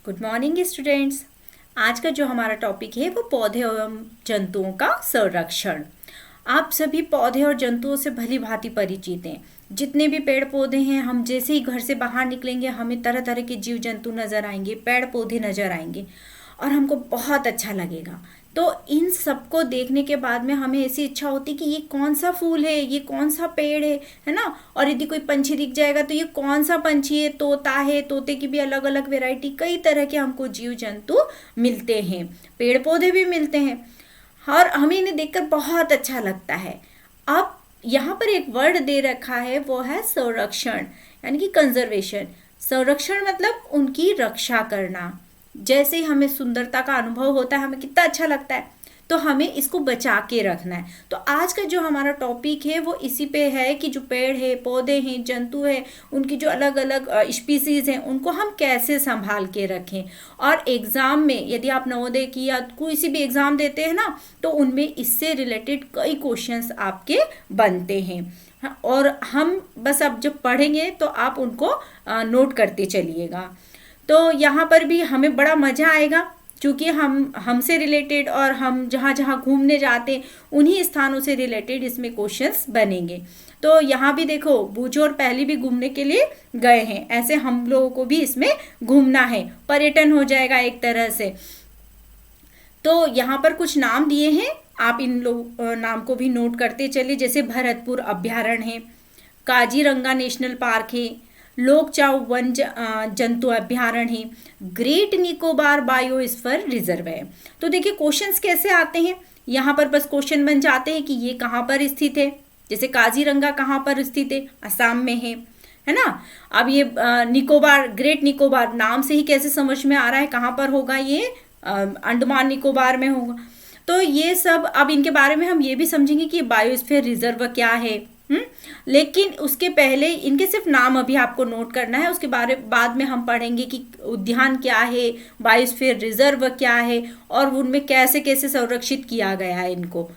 Good morning students. आज का जो हमारा टॉपिक है वो पौधे एवं जंतुओं का संरक्षण। आप सभी पौधे और जंतुओं से भली भांति परिचित हैं। जितने भी पेड़ पौधे हैं, हम जैसे ही घर से बाहर निकलेंगे हमें तरह तरह के जीव जंतु नज़र आएंगे, पेड़ पौधे नज़र आएंगे और हमको बहुत अच्छा लगेगा। तो इन सबको देखने के बाद में हमें ऐसी इच्छा होती कि ये कौन सा फूल है, ये कौन सा पेड़ है ना। और यदि कोई पंछी दिख जाएगा तो ये कौन सा पंछी है, तोता है, तोते की भी अलग अलग वैरायटी, कई तरह के हमको जीव जंतु मिलते हैं, पेड़ पौधे भी मिलते हैं और हमें इन्हें देखकर बहुत अच्छा लगता है। अब यहाँ पर एक वर्ड दे रखा है, वो है संरक्षण, यानी कि कंजर्वेशन। संरक्षण मतलब उनकी रक्षा करना। जैसे ही हमें सुंदरता का अनुभव होता है, हमें कितना अच्छा लगता है, तो हमें इसको बचा के रखना है। तो आज का जो हमारा टॉपिक है वो इसी पे है कि जो पेड़ है, पौधे हैं, जंतु है, उनकी जो अलग अलग स्पीसीज हैं उनको हम कैसे संभाल के रखें। और एग्ज़ाम में यदि आप नवोदय की या कोई भी एग्ज़ाम देते हैं ना, तो उनमें इससे रिलेटेड कई क्वेश्चंस आपके बनते हैं। और हम बस अब जब पढ़ेंगे तो आप उनको नोट करते चलिएगा। तो यहाँ पर भी हमें बड़ा मज़ा आएगा, क्योंकि हमसे रिलेटेड और हम जहाँ जहाँ घूमने जाते हैं उन्हीं स्थानों से रिलेटेड इसमें क्वेश्चंस बनेंगे। तो यहाँ भी देखो, बूझो और पहली भी घूमने के लिए गए हैं, ऐसे हम लोगों को भी इसमें घूमना है, पर्यटन हो जाएगा एक तरह से। तो यहाँ पर कुछ नाम दिए हैं, आप इन लोग नाम को भी नोट करते चलिए। जैसे भरतपुर अभ्यारण्य है, काजीरंगा नेशनल पार्क है, लोकचाव वन जंतु अभ्यारण्य है, ग्रेट निकोबार बायोस्फीयर रिजर्व है। तो देखिए क्वेश्चंस कैसे आते हैं, यहाँ पर बस क्वेश्चन बन जाते हैं कि ये कहाँ पर स्थित है। जैसे काजीरंगा कहाँ पर स्थित है, असम में है ना। अब ये निकोबार, ग्रेट निकोबार नाम से ही कैसे समझ में आ रहा है कहाँ पर होगा, ये अंडमान निकोबार में होगा। तो ये सब, अब इनके बारे में हम ये भी समझेंगे कि बायोस्फीयर रिजर्व क्या है। लेकिन उसके पहले इनके सिर्फ नाम अभी आपको नोट करना है, उसके बारे बाद में हम पढ़ेंगे कि उद्यान क्या है, बायोस्फीयर रिजर्व क्या है और उनमें कैसे कैसे संरक्षित किया गया है इनको।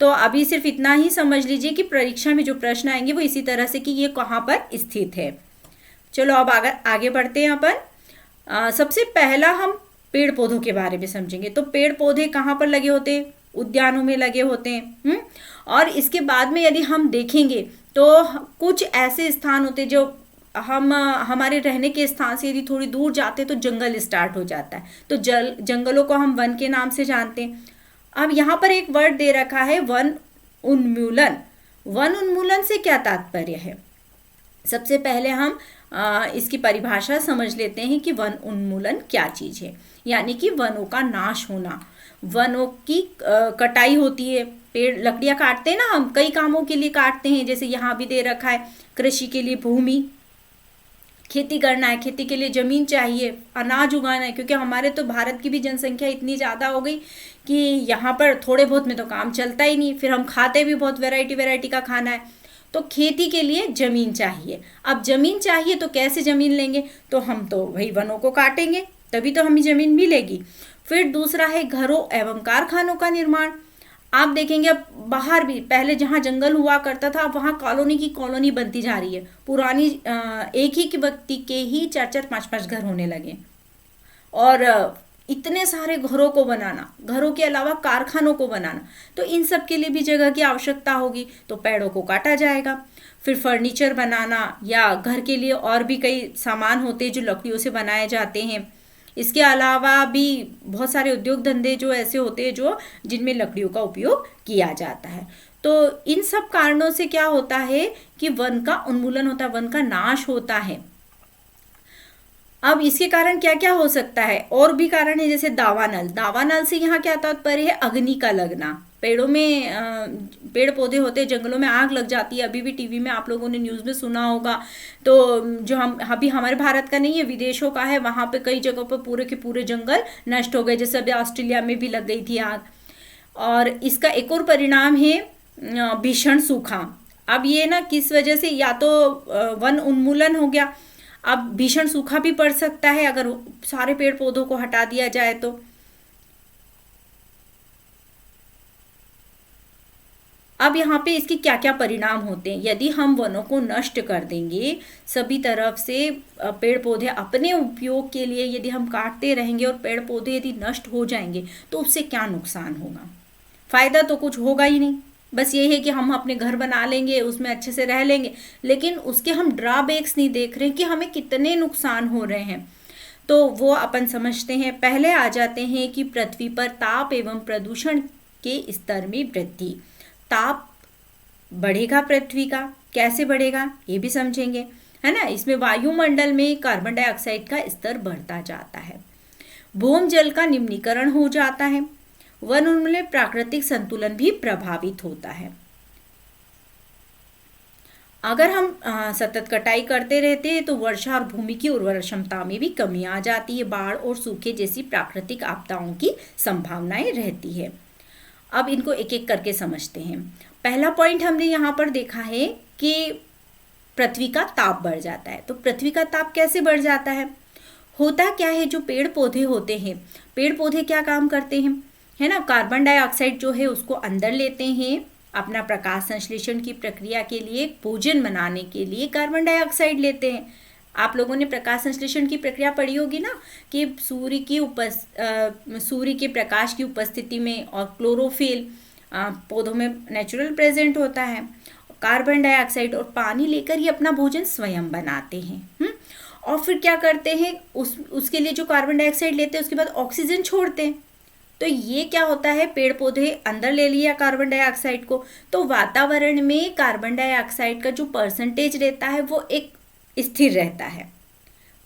तो अभी सिर्फ इतना ही समझ लीजिए कि परीक्षा में जो प्रश्न आएंगे वो इसी तरह से कि ये कहाँ पर स्थित है। चलो अब आगे बढ़ते हैं अपन। सबसे पहला हम पेड़ पौधों के बारे में समझेंगे। तो पेड़ पौधे कहाँ पर लगे होते हैं, उद्यानों में लगे होते हैं। और इसके बाद में यदि हम देखेंगे तो कुछ ऐसे स्थान होते जो हमारे रहने के स्थान से यदि थोड़ी दूर जाते तो जंगल स्टार्ट हो जाता है। तो जंगलों को हम वन के नाम से जानते हैं। अब यहाँ पर एक वर्ड दे रखा है, वन उन्मूलन। वन उन्मूलन से क्या तात्पर्य है, सबसे पहले हम इसकी परिभाषा समझ लेते हैं कि वन उन्मूलन क्या चीज़ है। यानी कि वनों का नाश होना, वनों की कटाई होती है। पेड़, लकड़ियाँ काटते हैं ना हम, कई कामों के लिए काटते हैं। जैसे यहाँ भी दे रखा है, कृषि के लिए भूमि, खेती करना है, खेती के लिए ज़मीन चाहिए, अनाज उगाना है, क्योंकि हमारे तो भारत की भी जनसंख्या इतनी ज़्यादा हो गई कि यहाँ पर थोड़े बहुत में तो काम चलता ही नहीं, फिर हम खाते भी बहुत वैरायटी का खाना है। तो खेती के लिए ज़मीन चाहिए। अब ज़मीन चाहिए तो कैसे ज़मीन लेंगे, तो हम तो वही वनों को काटेंगे, तभी तो हमें ज़मीन मिलेगी। फिर दूसरा है घरों एवं कारखानों का निर्माण। आप देखेंगे अब बाहर भी पहले जहाँ जंगल हुआ करता था, अब वहाँ कॉलोनी की कॉलोनी बनती जा रही है। पुरानी एक ही व्यक्ति के ही 4-4, 5-5 घर होने लगे। और इतने सारे घरों को बनाना, घरों के अलावा कारखानों को बनाना, तो इन सब के लिए भी जगह की आवश्यकता होगी, तो पेड़ों को काटा जाएगा। फिर फर्नीचर बनाना या घर के लिए और भी कई सामान होते हैं जो लकड़ियों से बनाए जाते हैं। इसके अलावा भी बहुत सारे उद्योग धंधे जो ऐसे होते हैं जो जिनमें लकड़ियों का उपयोग किया जाता है। तो इन सब कारणों से क्या होता है कि वन का उन्मूलन होता है, वन का नाश होता है। अब इसके कारण क्या क्या हो सकता है, और भी कारण है, जैसे दावानल। दावानल से यहाँ क्या तात्पर्य है, अग्नि का लगना। पेड़ों में पेड़ पौधे होते हैं, जंगलों में आग लग जाती है। अभी भी टीवी में आप लोगों ने न्यूज़ में सुना होगा। तो जो हम अभी हमारे भारत का नहीं है, विदेशों का है, वहाँ पे कई जगहों पर पूरे के पूरे जंगल नष्ट हो गए। जैसे अभी ऑस्ट्रेलिया में भी लग गई थी आग। और इसका एक और परिणाम है भीषण सूखा। अब ये ना किस वजह से, या तो वन उन्मूलन हो गया, अब भीषण सूखा भी पड़ सकता है अगर सारे पेड़ पौधों को हटा दिया जाए तो। अब यहाँ पे इसके क्या क्या परिणाम होते हैं। यदि हम वनों को नष्ट कर देंगे, सभी तरफ से पेड़ पौधे अपने उपयोग के लिए यदि हम काटते रहेंगे और पेड़ पौधे यदि नष्ट हो जाएंगे तो उससे क्या नुकसान होगा? फायदा तो कुछ होगा ही नहीं। बस यही है कि हम अपने घर बना लेंगे, उसमें अच्छे से रह लेंगे, लेकिन उसके हम ड्रॉबैक्स नहीं देख रहे कि हमें कितने नुकसान हो रहे हैं। तो वो अपन समझते हैं। पहले आ जाते हैं कि पृथ्वी पर ताप एवं प्रदूषण के स्तर में वृद्धि। ताप बढ़ेगा पृथ्वी का, कैसे बढ़ेगा ये भी समझेंगे, है ना। इसमें वायुमंडल में कार्बन डाइऑक्साइड का स्तर बढ़ता जाता है। भूमजल का निम्नीकरण हो जाता है। वन उन्मूलन प्राकृतिक संतुलन भी प्रभावित होता है। अगर हम सतत कटाई करते रहते हैं तो वर्षा और भूमि की उर्वरा क्षमता में भी कमी आ जाती है। बाढ़ और सूखे जैसी प्राकृतिक आपदाओं की संभावनाएं रहती है। अब इनको एक एक करके समझते हैं। पहला पॉइंट हमने यहाँ पर देखा है कि पृथ्वी का ताप बढ़ जाता है। तो पृथ्वी का ताप कैसे बढ़ जाता है? होता क्या है, जो पेड़ पौधे होते हैं, पेड़ पौधे क्या काम करते हैं, है ना, कार्बन डाइऑक्साइड जो है उसको अंदर लेते हैं। अपना प्रकाश संश्लेषण की प्रक्रिया के लिए, भोजन बनाने के लिए कार्बन डाइऑक्साइड लेते हैं। आप लोगों ने प्रकाश संश्लेषण की प्रक्रिया पढ़ी होगी ना, कि सूर्य के प्रकाश की उपस्थिति में और क्लोरोफिल पौधों में नेचुरल प्रेजेंट होता है। कार्बन डाइऑक्साइड और पानी लेकर ही अपना भोजन स्वयं बनाते हैं। और फिर क्या करते हैं, उसके लिए जो कार्बन डाइऑक्साइड लेते हैं उसके बाद ऑक्सीजन छोड़ते हैं। तो ये क्या होता है, पेड़ पौधे अंदर ले लिया कार्बन डाइऑक्साइड को, तो वातावरण में कार्बन डाइऑक्साइड का जो परसेंटेज रहता है वो एक स्थिर रहता है।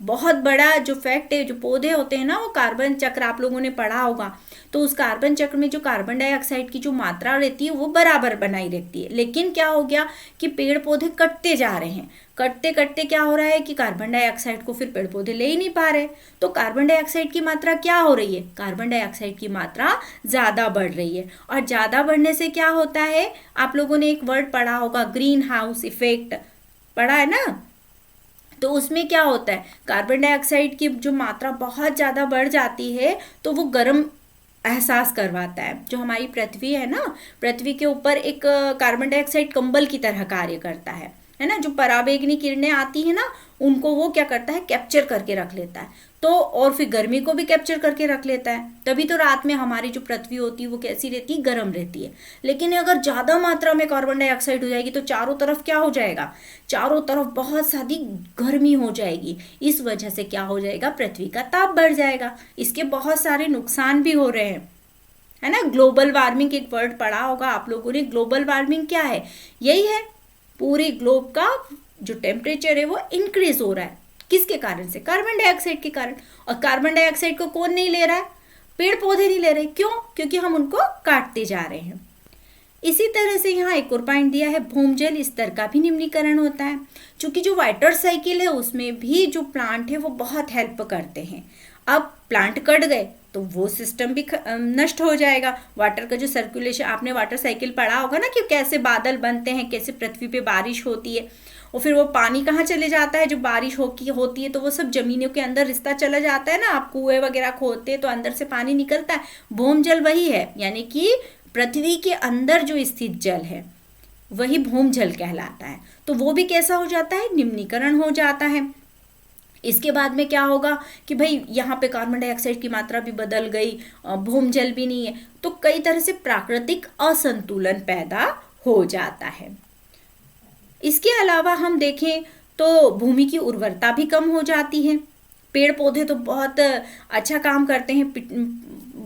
बहुत बड़ा जो फैक्ट है, जो पौधे होते हैं ना, वो कार्बन चक्र आप लोगों ने पढ़ा होगा। तो उस कार्बन चक्र में जो कार्बन डाइऑक्साइड की जो मात्रा रहती है वो बराबर बनाई रहती है। लेकिन क्या हो गया कि पेड़ पौधे कटते जा रहे हैं। कटते कटते क्या हो रहा है कि कार्बन डाइऑक्साइड को फिर पेड़ पौधे ले ही नहीं पा रहे। तो कार्बन डाइऑक्साइड की मात्रा क्या हो रही है, कार्बन डाइऑक्साइड की मात्रा ज़्यादा बढ़ रही है। और ज़्यादा बढ़ने से क्या होता है, आप लोगों ने एक वर्ड पढ़ा होगा, ग्रीन हाउस इफेक्ट, पढ़ा है ना। तो उसमें क्या होता है, कार्बन डाइऑक्साइड की जो मात्रा बहुत ज़्यादा बढ़ जाती है तो वो गर्म एहसास करवाता है। जो हमारी पृथ्वी है ना, पृथ्वी के ऊपर एक कार्बन डाइऑक्साइड कंबल की तरह कार्य करता है ना। जो पराबैंगनी किरणें आती है ना, उनको वो क्या करता है, कैप्चर करके रख लेता है। तो और फिर गर्मी को भी कैप्चर करके रख लेता है। तभी तो रात में हमारी जो पृथ्वी होती है वो कैसी रहती है, गर्म रहती है। लेकिन अगर ज़्यादा मात्रा में कार्बन डाइऑक्साइड हो जाएगी तो चारों तरफ क्या हो जाएगा, चारों तरफ बहुत सारी गर्मी हो जाएगी। इस वजह से क्या हो जाएगा, पृथ्वी का ताप बढ़ जाएगा। इसके बहुत सारे नुकसान भी हो रहे हैं, है ना। ग्लोबल वार्मिंग एक वर्ड पढ़ा होगा आप लोगों ने। ग्लोबल वार्मिंग क्या है, यही है, पूरी ग्लोब का जो टेम्परेचर है वो इंक्रीज हो रहा है। किसके कारण से, कार्बन डाइऑक्साइड के कारण। और कार्बन डाइऑक्साइड को कौन नहीं ले रहा है, पेड़ पौधे नहीं ले रहे। क्यों? क्योंकि हम उनको काटते जा रहे हैं। इसी तरह से यहाँ एक और पॉइंट दिया है, भूमजल स्तर का भी निम्नीकरण होता है। क्योंकि जो वाटर साइकिल है उसमें भी जो प्लांट है वो बहुत हेल्प करते हैं। अब प्लांट कट गए तो वो सिस्टम भी नष्ट हो जाएगा। वाटर का जो सर्कुलेशन, आपने वाटर साइकिल पढ़ा होगा ना, कि कैसे बादल बनते हैं, कैसे पृथ्वी पे बारिश होती है और फिर वो पानी कहाँ चले जाता है, जब बारिश होती है तो वो सब जमीनों के अंदर रिश्ता चला जाता है ना। आप कुएं वगैरह खोदते हैं तो अंदर से पानी निकलता है। भूमजल वही है, यानी कि पृथ्वी के अंदर जो स्थित जल है वही भूमजल कहलाता है। तो वो भी कैसा हो जाता है, निम्नीकरण हो जाता है। इसके बाद में क्या होगा कि भाई यहाँ पे कार्बन डाइऑक्साइड की मात्रा भी बदल गई, भूमजल भी नहीं है, तो कई तरह से प्राकृतिक असंतुलन पैदा हो जाता है। इसके अलावा हम देखें तो भूमि की उर्वरता भी कम हो जाती है। पेड़ पौधे तो बहुत अच्छा काम करते हैं,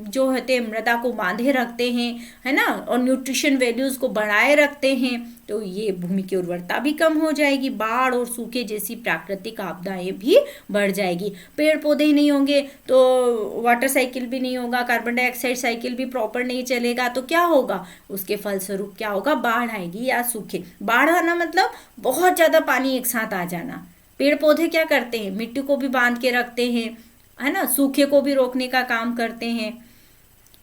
जो होते हैं मृदा को बांधे रखते हैं, है ना, और न्यूट्रिशन वैल्यूज को बढ़ाए रखते हैं। तो ये भूमि की उर्वरता भी कम हो जाएगी। बाढ़ और सूखे जैसी प्राकृतिक आपदाएं भी बढ़ जाएगी। पेड़ पौधे ही नहीं होंगे तो वाटर साइकिल भी नहीं होगा, कार्बन डाइऑक्साइड साइकिल भी प्रॉपर नहीं चलेगा। तो क्या होगा, उसके फलस्वरूप क्या होगा, बाढ़ आएगी या सूखे। बाढ़ आना मतलब बहुत ज़्यादा पानी एक साथ आ जाना। पेड़ पौधे क्या करते हैं, मिट्टी को भी बांध के रखते हैं, है ना, सूखे को भी रोकने का काम करते हैं।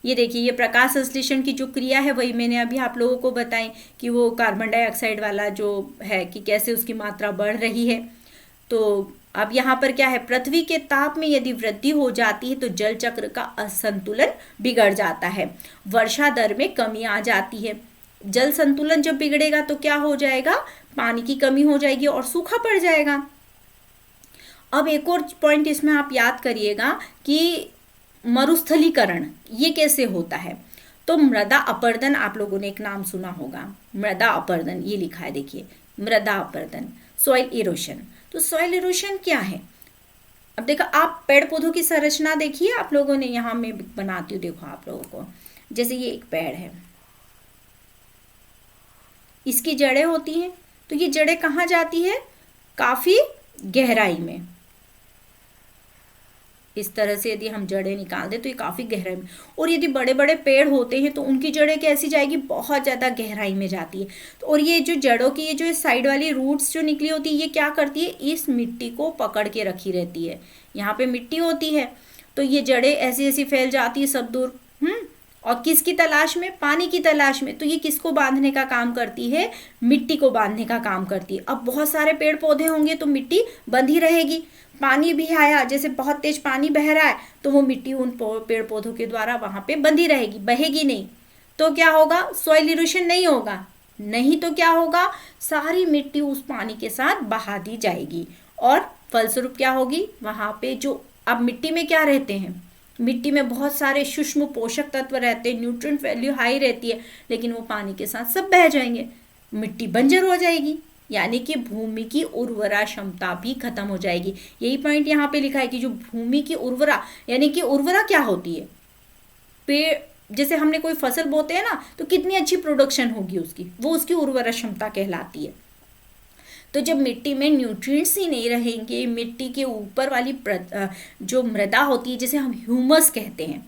ये देखिए, ये प्रकाश संश्लेषण की जो क्रिया है वही मैंने अभी आप लोगों को बताई कि वो कार्बन डाइऑक्साइड वाला जो है कि कैसे उसकी मात्रा बढ़ रही है। तो अब यहाँ पर क्या है, पृथ्वी के ताप में यदि वृद्धि हो जाती है तो जल चक्र का असंतुलन बिगड़ जाता है। वर्षा दर में कमी आ जाती है। जल संतुलन जब बिगड़ेगा तो क्या हो जाएगा, पानी की कमी हो जाएगी और सूखा पड़ जाएगा। अब एक और पॉइंट इसमें आप याद करिएगा कि मरुस्थलीकरण ये कैसे होता है। तो मृदा अपरदन, आप लोगों ने एक नाम सुना होगा, मृदा अपरदन, ये लिखा है देखिए, मृदा अपरदन, सॉइल इरोशन। तो सॉइल इरोशन क्या है? अब देखो, आप पेड़ पौधों की संरचना देखिए आप लोगों ने, यहाँ मैं बनाती हूँ, देखो आप लोगों को, जैसे ये एक पेड़ है, इसकी जड़ें होती हैं, तो ये जड़ें कहाँ जाती है, काफी गहराई में। इस तरह से यदि हम जड़ें निकाल दें तो ये काफी गहराई में, और यदि बड़े बड़े पेड़ होते हैं तो उनकी जड़ें कैसी जाएगी, बहुत ज्यादा गहराई में जाती है। तो और ये जो जड़ों की ये जो साइड वाली रूट्स जो निकली होती है, ये क्या करती है, इस मिट्टी को पकड़ के रखी रहती है। यहाँ पे मिट्टी होती है तो ये जड़ें ऐसी ऐसी फैल जाती है सब दूर, और किसकी तलाश में, पानी की तलाश में। तो ये किसको बांधने का काम करती है, मिट्टी को बांधने का काम करती है। अब बहुत सारे पेड़ पौधे होंगे तो मिट्टी बंधी रहेगी, पानी भी आया, जैसे बहुत तेज पानी बह रहा है तो वो मिट्टी उन पेड़ पौधों के द्वारा वहां पे बंधी रहेगी, बहेगी नहीं। तो क्या होगा, सॉइल इरोशन नहीं होगा, नहीं तो क्या होगा, सारी मिट्टी उस पानी के साथ बहा दी जाएगी, और फलस्वरूप क्या होगी, वहां पे जो, अब मिट्टी में क्या रहते हैं, मिट्टी में बहुत सारे सूक्ष्म पोषक तत्व रहते हैं, न्यूट्रिएंट वैल्यू हाई रहती है, लेकिन वो पानी के साथ सब बह जाएंगे, मिट्टी बंजर हो जाएगी, यानी कि भूमि की उर्वरा क्षमता भी खत्म हो जाएगी। यही पॉइंट यहाँ पे लिखा है कि जो भूमि की उर्वरा, यानी कि उर्वरा क्या होती है, पेड़, जैसे हमने कोई फसल बोते हैं ना तो कितनी अच्छी प्रोडक्शन होगी उसकी, वो उसकी उर्वरा क्षमता कहलाती है। तो जब मिट्टी में न्यूट्रिएंट्स ही नहीं रहेंगे, मिट्टी के ऊपर वाली जो मृदा होती है, जिसे हम ह्यूमस कहते हैं,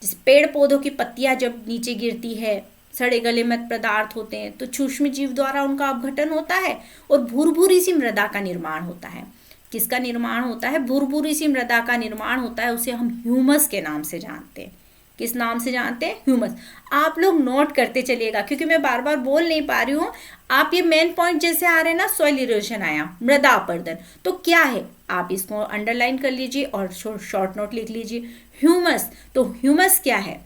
जिस पेड़ पौधों की पत्तियां जब नीचे गिरती है, सड़े गले मृत पदार्थ होते हैं, तो सूक्ष्म जीव द्वारा उनका अपघटन होता है और भुरभुरी सी मृदा का निर्माण होता है। किसका निर्माण होता है, भुरभुरी सी मृदा का निर्माण होता है, उसे हम ह्यूमस के नाम से जानते हैं। किस नाम से जानते हैं, ह्यूमस। आप लोग नोट करते चलिएगा क्योंकि मैं बार बार बोल नहीं पा रही हूँ। आप ये मेन पॉइंट जैसे आ रहे हैं ना, सॉइल इरोशन आया, मृदा अपरदन, तो क्या है, आप इसको अंडरलाइन कर लीजिए और शॉर्ट नोट लिख लीजिए, ह्यूमस। तो ह्यूमस क्या है,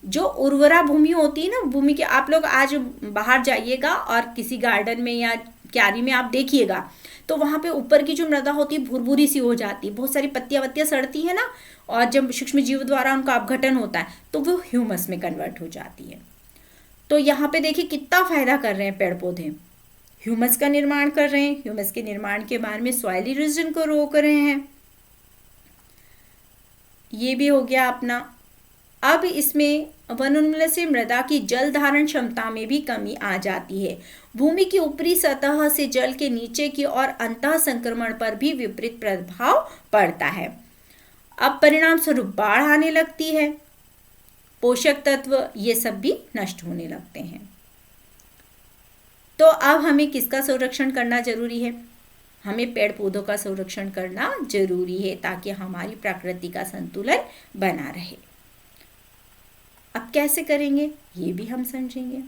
जो उर्वरा भूमि होती है ना, भूमि के, आप लोग आज बाहर जाइएगा और किसी गार्डन में या क्यारी में आप देखिएगा तो वहां पे ऊपर की जो मृदा होती है भुरभुरी सी हो जाती है, बहुत सारी पत्तियां वत्तियां सड़ती है ना, और जब सूक्ष्म जीव द्वारा उनका अपघटन होता है तो वो ह्यूमस में कन्वर्ट हो जाती है। तो यहाँ पे देखिए कितना फायदा कर रहे हैं पेड़ पौधे, ह्यूमस का निर्माण कर रहे हैं, ह्यूमस के निर्माण के बारे में सॉइल इरोजन को रोक रहे हैं। ये भी हो गया अपना। अब इसमें वनोन्मूलन से मृदा की जल धारण क्षमता में भी कमी आ जाती है। भूमि की ऊपरी सतह से जल के नीचे की और अंतः संक्रमण पर भी विपरीत प्रभाव पड़ता है। अब परिणाम स्वरूप बाढ़ आने लगती है, पोषक तत्व ये सब भी नष्ट होने लगते हैं। तो अब हमें किसका संरक्षण करना जरूरी है, हमें पेड़ पौधों का संरक्षण करना जरूरी है ताकि हमारी प्रकृति का संतुलन बना रहे। अब कैसे करेंगे ये भी हम समझेंगे।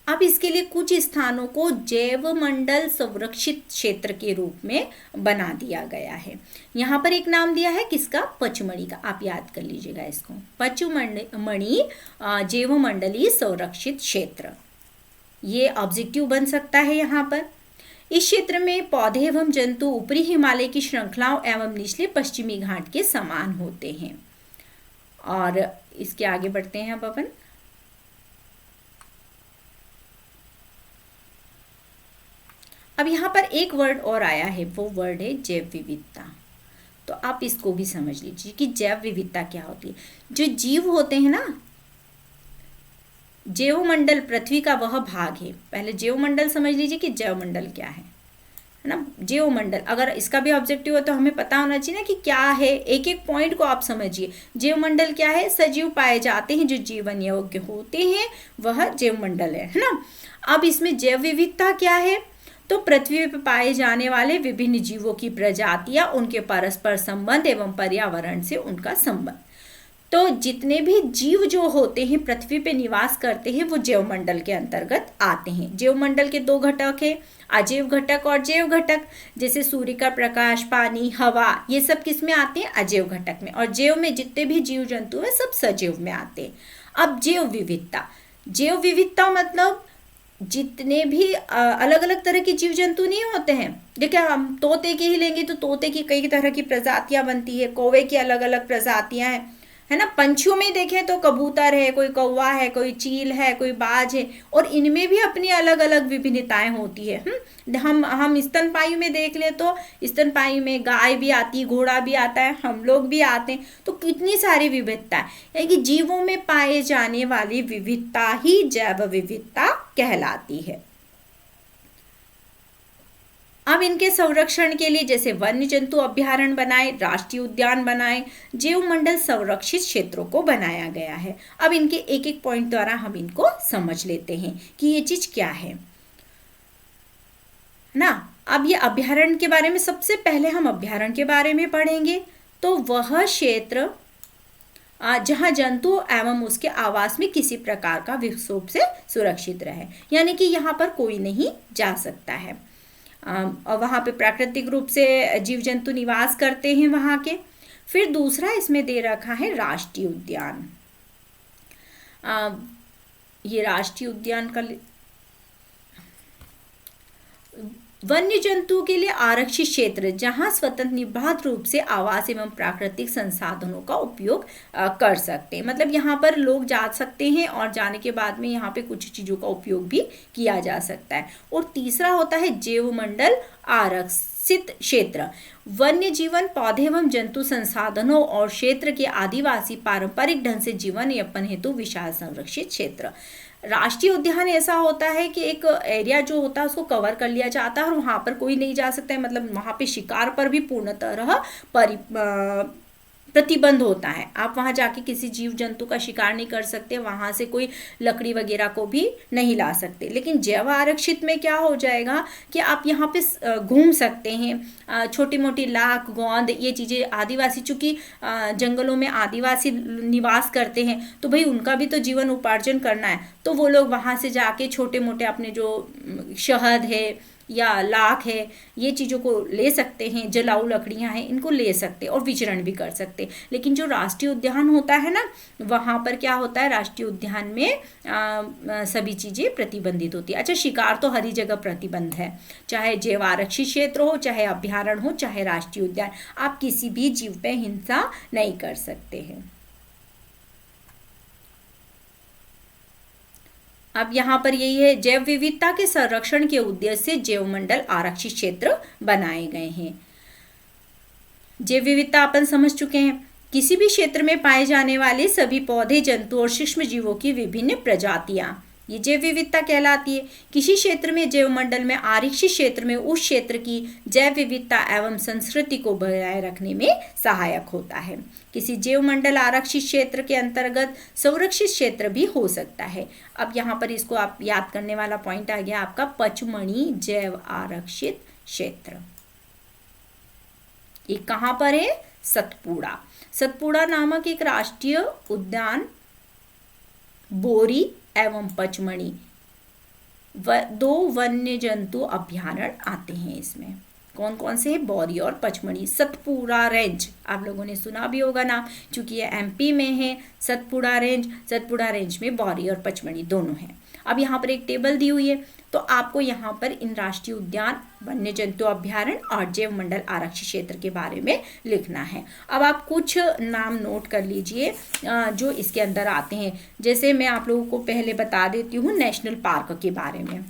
अब इसके लिए कुछ स्थानों को जैव मंडल संरक्षित क्षेत्र के रूप में बना दिया गया है। यहाँ पर एक नाम दिया है किसका, पचमढ़ी का, आप याद कर लीजिएगा इसको, पचमढ़ी जैव मंडलीय संरक्षित क्षेत्र, ये ऑब्जेक्टिव बन सकता है यहाँ पर। इस क्षेत्र में पौधे एवं जंतु ऊपरी हिमालय की श्रृंखलाओं एवं निचले पश्चिमी घाट के समान होते हैं। और इसके आगे बढ़ते हैं अब अपन। अब यहाँ पर एक वर्ड और आया है, वो वर्ड है जैव विविधता। तो आप इसको भी समझ लीजिए कि जैव विविधता क्या होती है। जो जीव होते हैं ना, जैव मंडल पृथ्वी का वह भाग है, पहले जैव मंडल समझ लीजिए कि जैव मंडल क्या है ना। जैव मंडल, अगर इसका भी ऑब्जेक्टिव हो तो हमें पता होना चाहिए ना कि क्या है, एक एक पॉइंट को आप समझिए। जैव मंडल क्या है, सजीव पाए जाते हैं जो जीवन योग्य होते हैं, वह जैव मंडल है ना। अब इसमें जैव विविधता क्या है, तो पृथ्वी पर पाए जाने वाले विभिन्न जीवों की प्रजातियां, उनके परस्पर संबंध एवं पर्यावरण से उनका संबंध। तो जितने भी जीव जो होते हैं पृथ्वी पे निवास करते हैं वो जैवमंडल के अंतर्गत आते हैं। जैवमंडल के दो घटक हैं, अजैव घटक और जैव घटक। जैसे सूर्य का प्रकाश, पानी, हवा, ये सब किस में आते हैं? अजैव घटक में। और जैव में जितने भी जीव जंतु हैं सब सजैव में आते हैं। अब जैव विविधता, जैव विविधता मतलब जितने भी अलग अलग तरह के जीव जंतु नहीं होते हैं। देखिए हम तोते की ही लेंगे तो तोते की कई तरह की प्रजातियां बनती है, कौवे की अलग अलग प्रजातियां हैं, है ना। पंछियों में देखें तो कबूतर है, कोई कौवा है, कोई चील है, कोई बाज है, और इनमें भी अपनी अलग अलग विभिन्नताएं होती है। हम स्तनपायी में देख ले तो स्तनपायी में गाय भी आती है, घोड़ा भी आता है, हम लोग भी आते हैं। तो कितनी सारी विविधता है, यानी कि जीवों में पाए जाने वाली विविधता ही जैव विविधता कहलाती है। अब इनके संरक्षण के लिए जैसे वन्य जंतु अभ्यारण्य बनाए, राष्ट्रीय उद्यान बनाए, जैव मंडल संरक्षित क्षेत्रों को बनाया गया है। अब इनके एक एक पॉइंट द्वारा हम इनको समझ लेते हैं कि ये चीज क्या है ना। अब ये अभ्यारण्य के बारे में सबसे पहले हम अभ्यारण्य के बारे में पढ़ेंगे। तो वह क्षेत्र जहां जंतु एवं उसके आवास में किसी प्रकार का विक्षोभ से सुरक्षित रहे, यानी कि यहाँ पर कोई नहीं जा सकता है। और वहाँ पे प्राकृतिक रूप से जीव जंतु निवास करते हैं वहाँ के। फिर दूसरा इसमें दे रखा है राष्ट्रीय उद्यान। ये राष्ट्रीय उद्यान का वन्य जंतु के लिए आरक्षित क्षेत्र जहां स्वतंत्र निर्बाध रूप से आवास एवं प्राकृतिक संसाधनों का उपयोग कर सकते हैं। मतलब यहाँ पर लोग जा सकते हैं और जाने के बाद में यहाँ पे कुछ चीज़ों का उपयोग भी किया जा सकता है। और तीसरा होता है जैव मंडल आरक्षित क्षेत्र। वन्य जीवन, पौधे एवं जंतु संसाधनों और क्षेत्र के आदिवासी पारंपरिक ढंग से जीवन यापन हेतु विशाल संरक्षित क्षेत्र। राष्ट्रीय उद्यान ऐसा होता है कि एक एरिया जो होता है उसको कवर कर लिया जाता है और वहाँ पर कोई नहीं जा सकता है। मतलब वहाँ पे शिकार पर भी पूर्णतः प्रतिबंध होता है। आप वहाँ जाके किसी जीव जंतु का शिकार नहीं कर सकते, वहाँ से कोई लकड़ी वगैरह को भी नहीं ला सकते। लेकिन जैव आरक्षित में क्या हो जाएगा कि आप यहाँ पे घूम सकते हैं। छोटी मोटी लाख, गोंद, ये चीज़ें आदिवासी, चूँकि जंगलों में आदिवासी निवास करते हैं तो भाई उनका भी तो जीवन उपार्जन करना है। तो वो लोग वहाँ से जाके छोटे मोटे अपने जो शहद है या लाख है, ये चीज़ों को ले सकते हैं, जलाऊ लकड़ियाँ हैं, इनको ले सकते और विचरण भी कर सकते। लेकिन जो राष्ट्रीय उद्यान होता है ना, वहाँ पर क्या होता है, राष्ट्रीय उद्यान में सभी चीज़ें प्रतिबंधित होती है। अच्छा, शिकार तो हर ही जगह प्रतिबंध है, चाहे जैव आरक्षित क्षेत्र हो, चाहे अभ्यारण्य हो, चाहे राष्ट्रीय उद्यान, आप किसी भी जीव पे हिंसा नहीं कर सकते हैं। अब यहाँ पर यही है, जैव विविधता के संरक्षण के उद्देश्य से जैव मंडल आरक्षित क्षेत्र बनाए गए हैं। जैव विविधता अपन समझ चुके हैं, किसी भी क्षेत्र में पाए जाने वाले सभी पौधे, जंतु और सूक्ष्म जीवों की विभिन्न प्रजातियां, ये जैव विविधता कहलाती है। किसी क्षेत्र में, जैव मंडल में आरक्षित क्षेत्र में उस क्षेत्र की जैव विविधता एवं संस्कृति को बनाए रखने में सहायक होता है। किसी जैव मंडल आरक्षित क्षेत्र के अंतर्गत संरक्षित क्षेत्र भी हो सकता है। अब यहाँ पर इसको आप याद करने वाला पॉइंट आ गया आपका, पचमणी जैव आरक्षित क्षेत्र। ये कहाँ पर है? सतपुड़ा। सतपुड़ा नामक एक राष्ट्रीय उद्यान बोरी एवं पचमणी दो वन्य जंतु अभ्यारण्य आते हैं। इसमें कौन कौन से हैं? बोरी और पचमणी। सतपुड़ा रेंज आप लोगों ने सुना भी होगा नाम, क्योंकि ये एमपी में है। सतपुड़ा रेंज में बोरी और पचमणी दोनों हैं। अब यहाँ पर एक टेबल दी हुई है, तो आपको यहाँ पर इन राष्ट्रीय उद्यान, वन्य जंतु अभ्यारण्य और जैव मंडल आरक्षित क्षेत्र के बारे में लिखना है। अब आप कुछ नाम नोट कर लीजिए जो इसके अंदर आते हैं। जैसे मैं आप लोगों को पहले बता देती हूँ नेशनल पार्क के बारे में।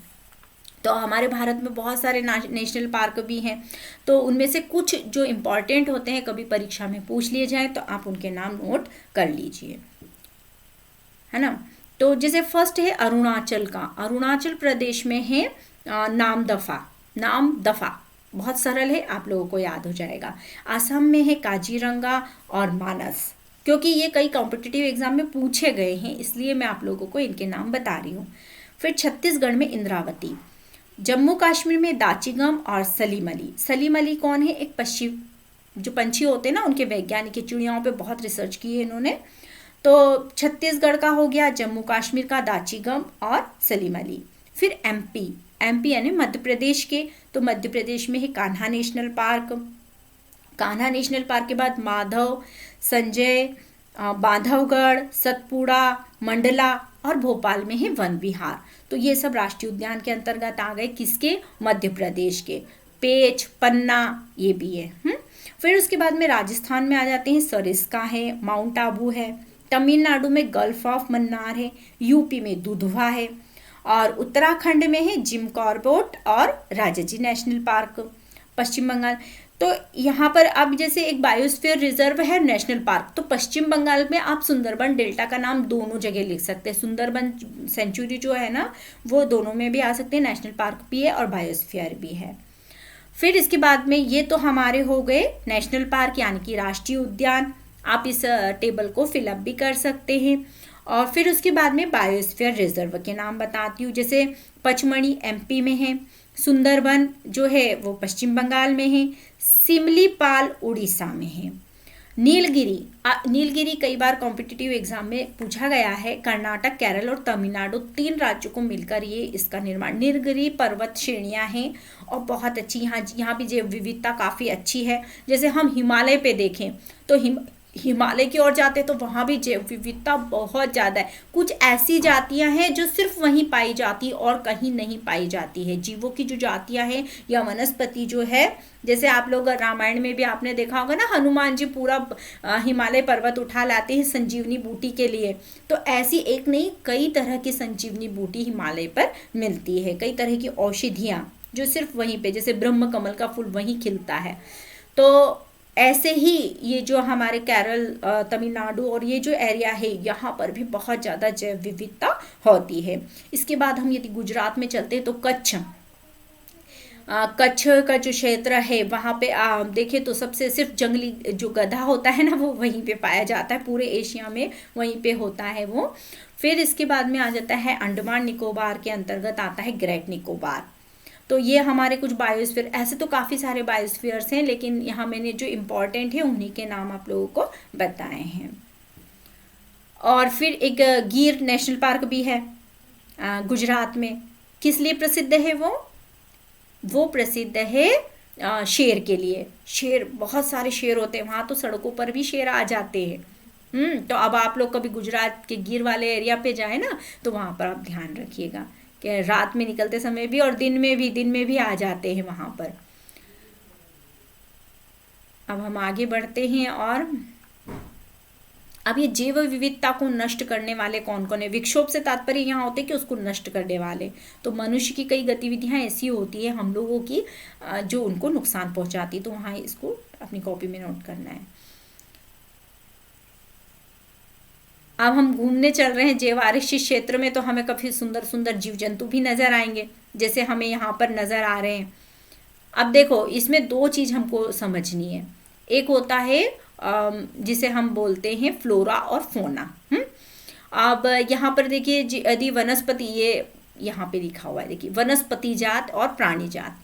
तो हमारे भारत में बहुत सारे नेशनल पार्क भी हैं, तो उनमें से कुछ जो इम्पॉर्टेंट होते हैं, कभी परीक्षा में पूछ लिए जाए तो आप उनके नाम नोट कर लीजिए, है ना। तो जैसे फर्स्ट है अरुणाचल का, अरुणाचल प्रदेश में है नामदफा, बहुत सरल है, आप लोगों को याद हो जाएगा। असम में है काजीरंगा और मानस, क्योंकि ये कई कॉम्पिटिटिव एग्जाम में पूछे गए हैं, इसलिए मैं आप लोगों को इनके नाम बता रही हूँ। फिर छत्तीसगढ़ में इंद्रावती, जम्मू कश्मीर में दाचिगम और सलीम अली। सलीम अली कौन है? एक पक्षी, जो पंछी होते हैं ना, उनके वैज्ञानिक, चिड़ियाओं पे बहुत रिसर्च की है इन्होंने। तो छत्तीसगढ़ का हो गया, जम्मू कश्मीर का दाचीगम और सलीम अली। फिर एमपी, एमपी यानी मध्य प्रदेश के, तो मध्य प्रदेश में है Kanha national park. Kanha national park के बाद माधव, संजय, बांधवगढ़, सतपुड़ा, मंडला और भोपाल में है वन विहार। तो ये सब राष्ट्रीय उद्यान के अंतर्गत आ गए, किसके? मध्य प्रदेश के। पेच, पन्ना ये भी है। फिर उसके बाद में राजस्थान में आ जाते हैं, सरिस्का है, माउंट आबू है, तमिलनाडु में गल्फ ऑफ मन्नार है, यूपी में दुधवा है, और उत्तराखंड में है जिम कॉर्बेट और राजाजी नेशनल पार्क। पश्चिम बंगाल, तो यहाँ पर अब जैसे एक बायोस्फीयर रिजर्व है, नेशनल पार्क, तो पश्चिम बंगाल में आप सुंदरबन डेल्टा का नाम दोनों जगह लिख सकते हैं। सुंदरबन सेंचुरी जो है ना, वो दोनों में भी आ सकते हैं, नेशनल पार्क भी है और बायोस्फीयर भी है। फिर इसके बाद में ये तो हमारे हो गए नेशनल पार्क यानी कि राष्ट्रीय उद्यान। आप इस टेबल को फिलअप भी कर सकते हैं। और फिर उसके बाद में बायोस्फीयर रिजर्व के नाम बताती हूँ। जैसे पचमढ़ी एमपी में है, सुंदरबन जो है वो पश्चिम बंगाल में है, सिमलीपाल उड़ीसा में है, नीलगिरी, नीलगिरी कई बार कॉम्पिटिटिव एग्जाम में पूछा गया है। कर्नाटक, केरल और तमिलनाडु 3 राज्यों को मिलकर ये इसका निर्माण, नीलगिरी पर्वत श्रेणियां हैं और बहुत अच्छी यहाँ भी जैव विविधता काफ़ी अच्छी है। जैसे हम हिमालय पे देखें तो हिमालय की ओर जाते तो वहाँ भी जैव विविधता बहुत ज़्यादा है। कुछ ऐसी जातियाँ हैं जो सिर्फ वहीं पाई जाती और कहीं नहीं पाई जाती है। जीवों की जो जातियाँ हैं या वनस्पति जो है, जैसे आप लोग रामायण में भी आपने देखा होगा ना, हनुमान जी पूरा हिमालय पर्वत उठा लाते हैं संजीवनी बूटी के लिए। तो ऐसी एक नहीं, कई तरह की संजीवनी बूटी हिमालय पर मिलती है, कई तरह की औषधियाँ जो सिर्फ वहीं पे, जैसे ब्रह्म कमल का फूल वहीं खिलता है। तो ऐसे ही ये जो हमारे केरल, तमिलनाडु और ये जो एरिया है, यहाँ पर भी बहुत ज़्यादा जैव विविधता होती है। इसके बाद हम यदि गुजरात में चलते हैं तो कच्छ, कच्छ का जो क्षेत्र है वहाँ पे देखें तो सबसे सिर्फ जंगली जो गधा होता है ना, वो वहीं पे पाया जाता है, पूरे एशिया में वहीं पे होता है वो। फिर इसके बाद में आ जाता है अंडमान निकोबार के अंतर्गत आता है ग्रेट निकोबार। तो ये हमारे कुछ बायोस्फीयर, ऐसे तो काफ़ी सारे बायोस्फीयर्स हैं, लेकिन यहाँ मैंने जो इम्पोर्टेंट है उन्हीं के नाम आप लोगों को बताए हैं। और फिर एक गिर नेशनल पार्क भी है गुजरात में। किस लिए प्रसिद्ध है वो प्रसिद्ध है शेर के लिए। शेर, बहुत सारे शेर होते हैं वहाँ, तो सड़कों पर भी शेर आ जाते हैं। तो अब आप लोग कभी गुजरात के गिर वाले एरिया पे जाए ना, तो वहाँ पर आप ध्यान रखिएगा कि रात में निकलते समय भी और दिन में भी आ जाते हैं वहाँ पर। अब हम आगे बढ़ते हैं, और अब ये जैव विविधता को नष्ट करने वाले कौन कौन है। विक्षोभ से तात्पर्य यहाँ होते हैं कि उसको नष्ट करने वाले, तो मनुष्य की कई गतिविधियाँ ऐसी होती है हम लोगों की जो उनको नुकसान पहुँचाती, तो वहाँ इसको अपनी कॉपी में नोट करना है। अब हम घूमने चल रहे हैं जैव आरक्षित क्षेत्र में, तो हमें काफ़ी सुंदर सुंदर जीव जंतु भी नज़र आएंगे, जैसे हमें यहाँ पर नज़र आ रहे हैं। अब देखो, इसमें 2 चीज़ हमको समझनी है। एक होता है जिसे हम बोलते हैं फ्लोरा और फोना। अब यहाँ पर देखिए, यदि वनस्पति, ये यहाँ पे लिखा हुआ है, देखिए वनस्पति जात और प्राणी जात,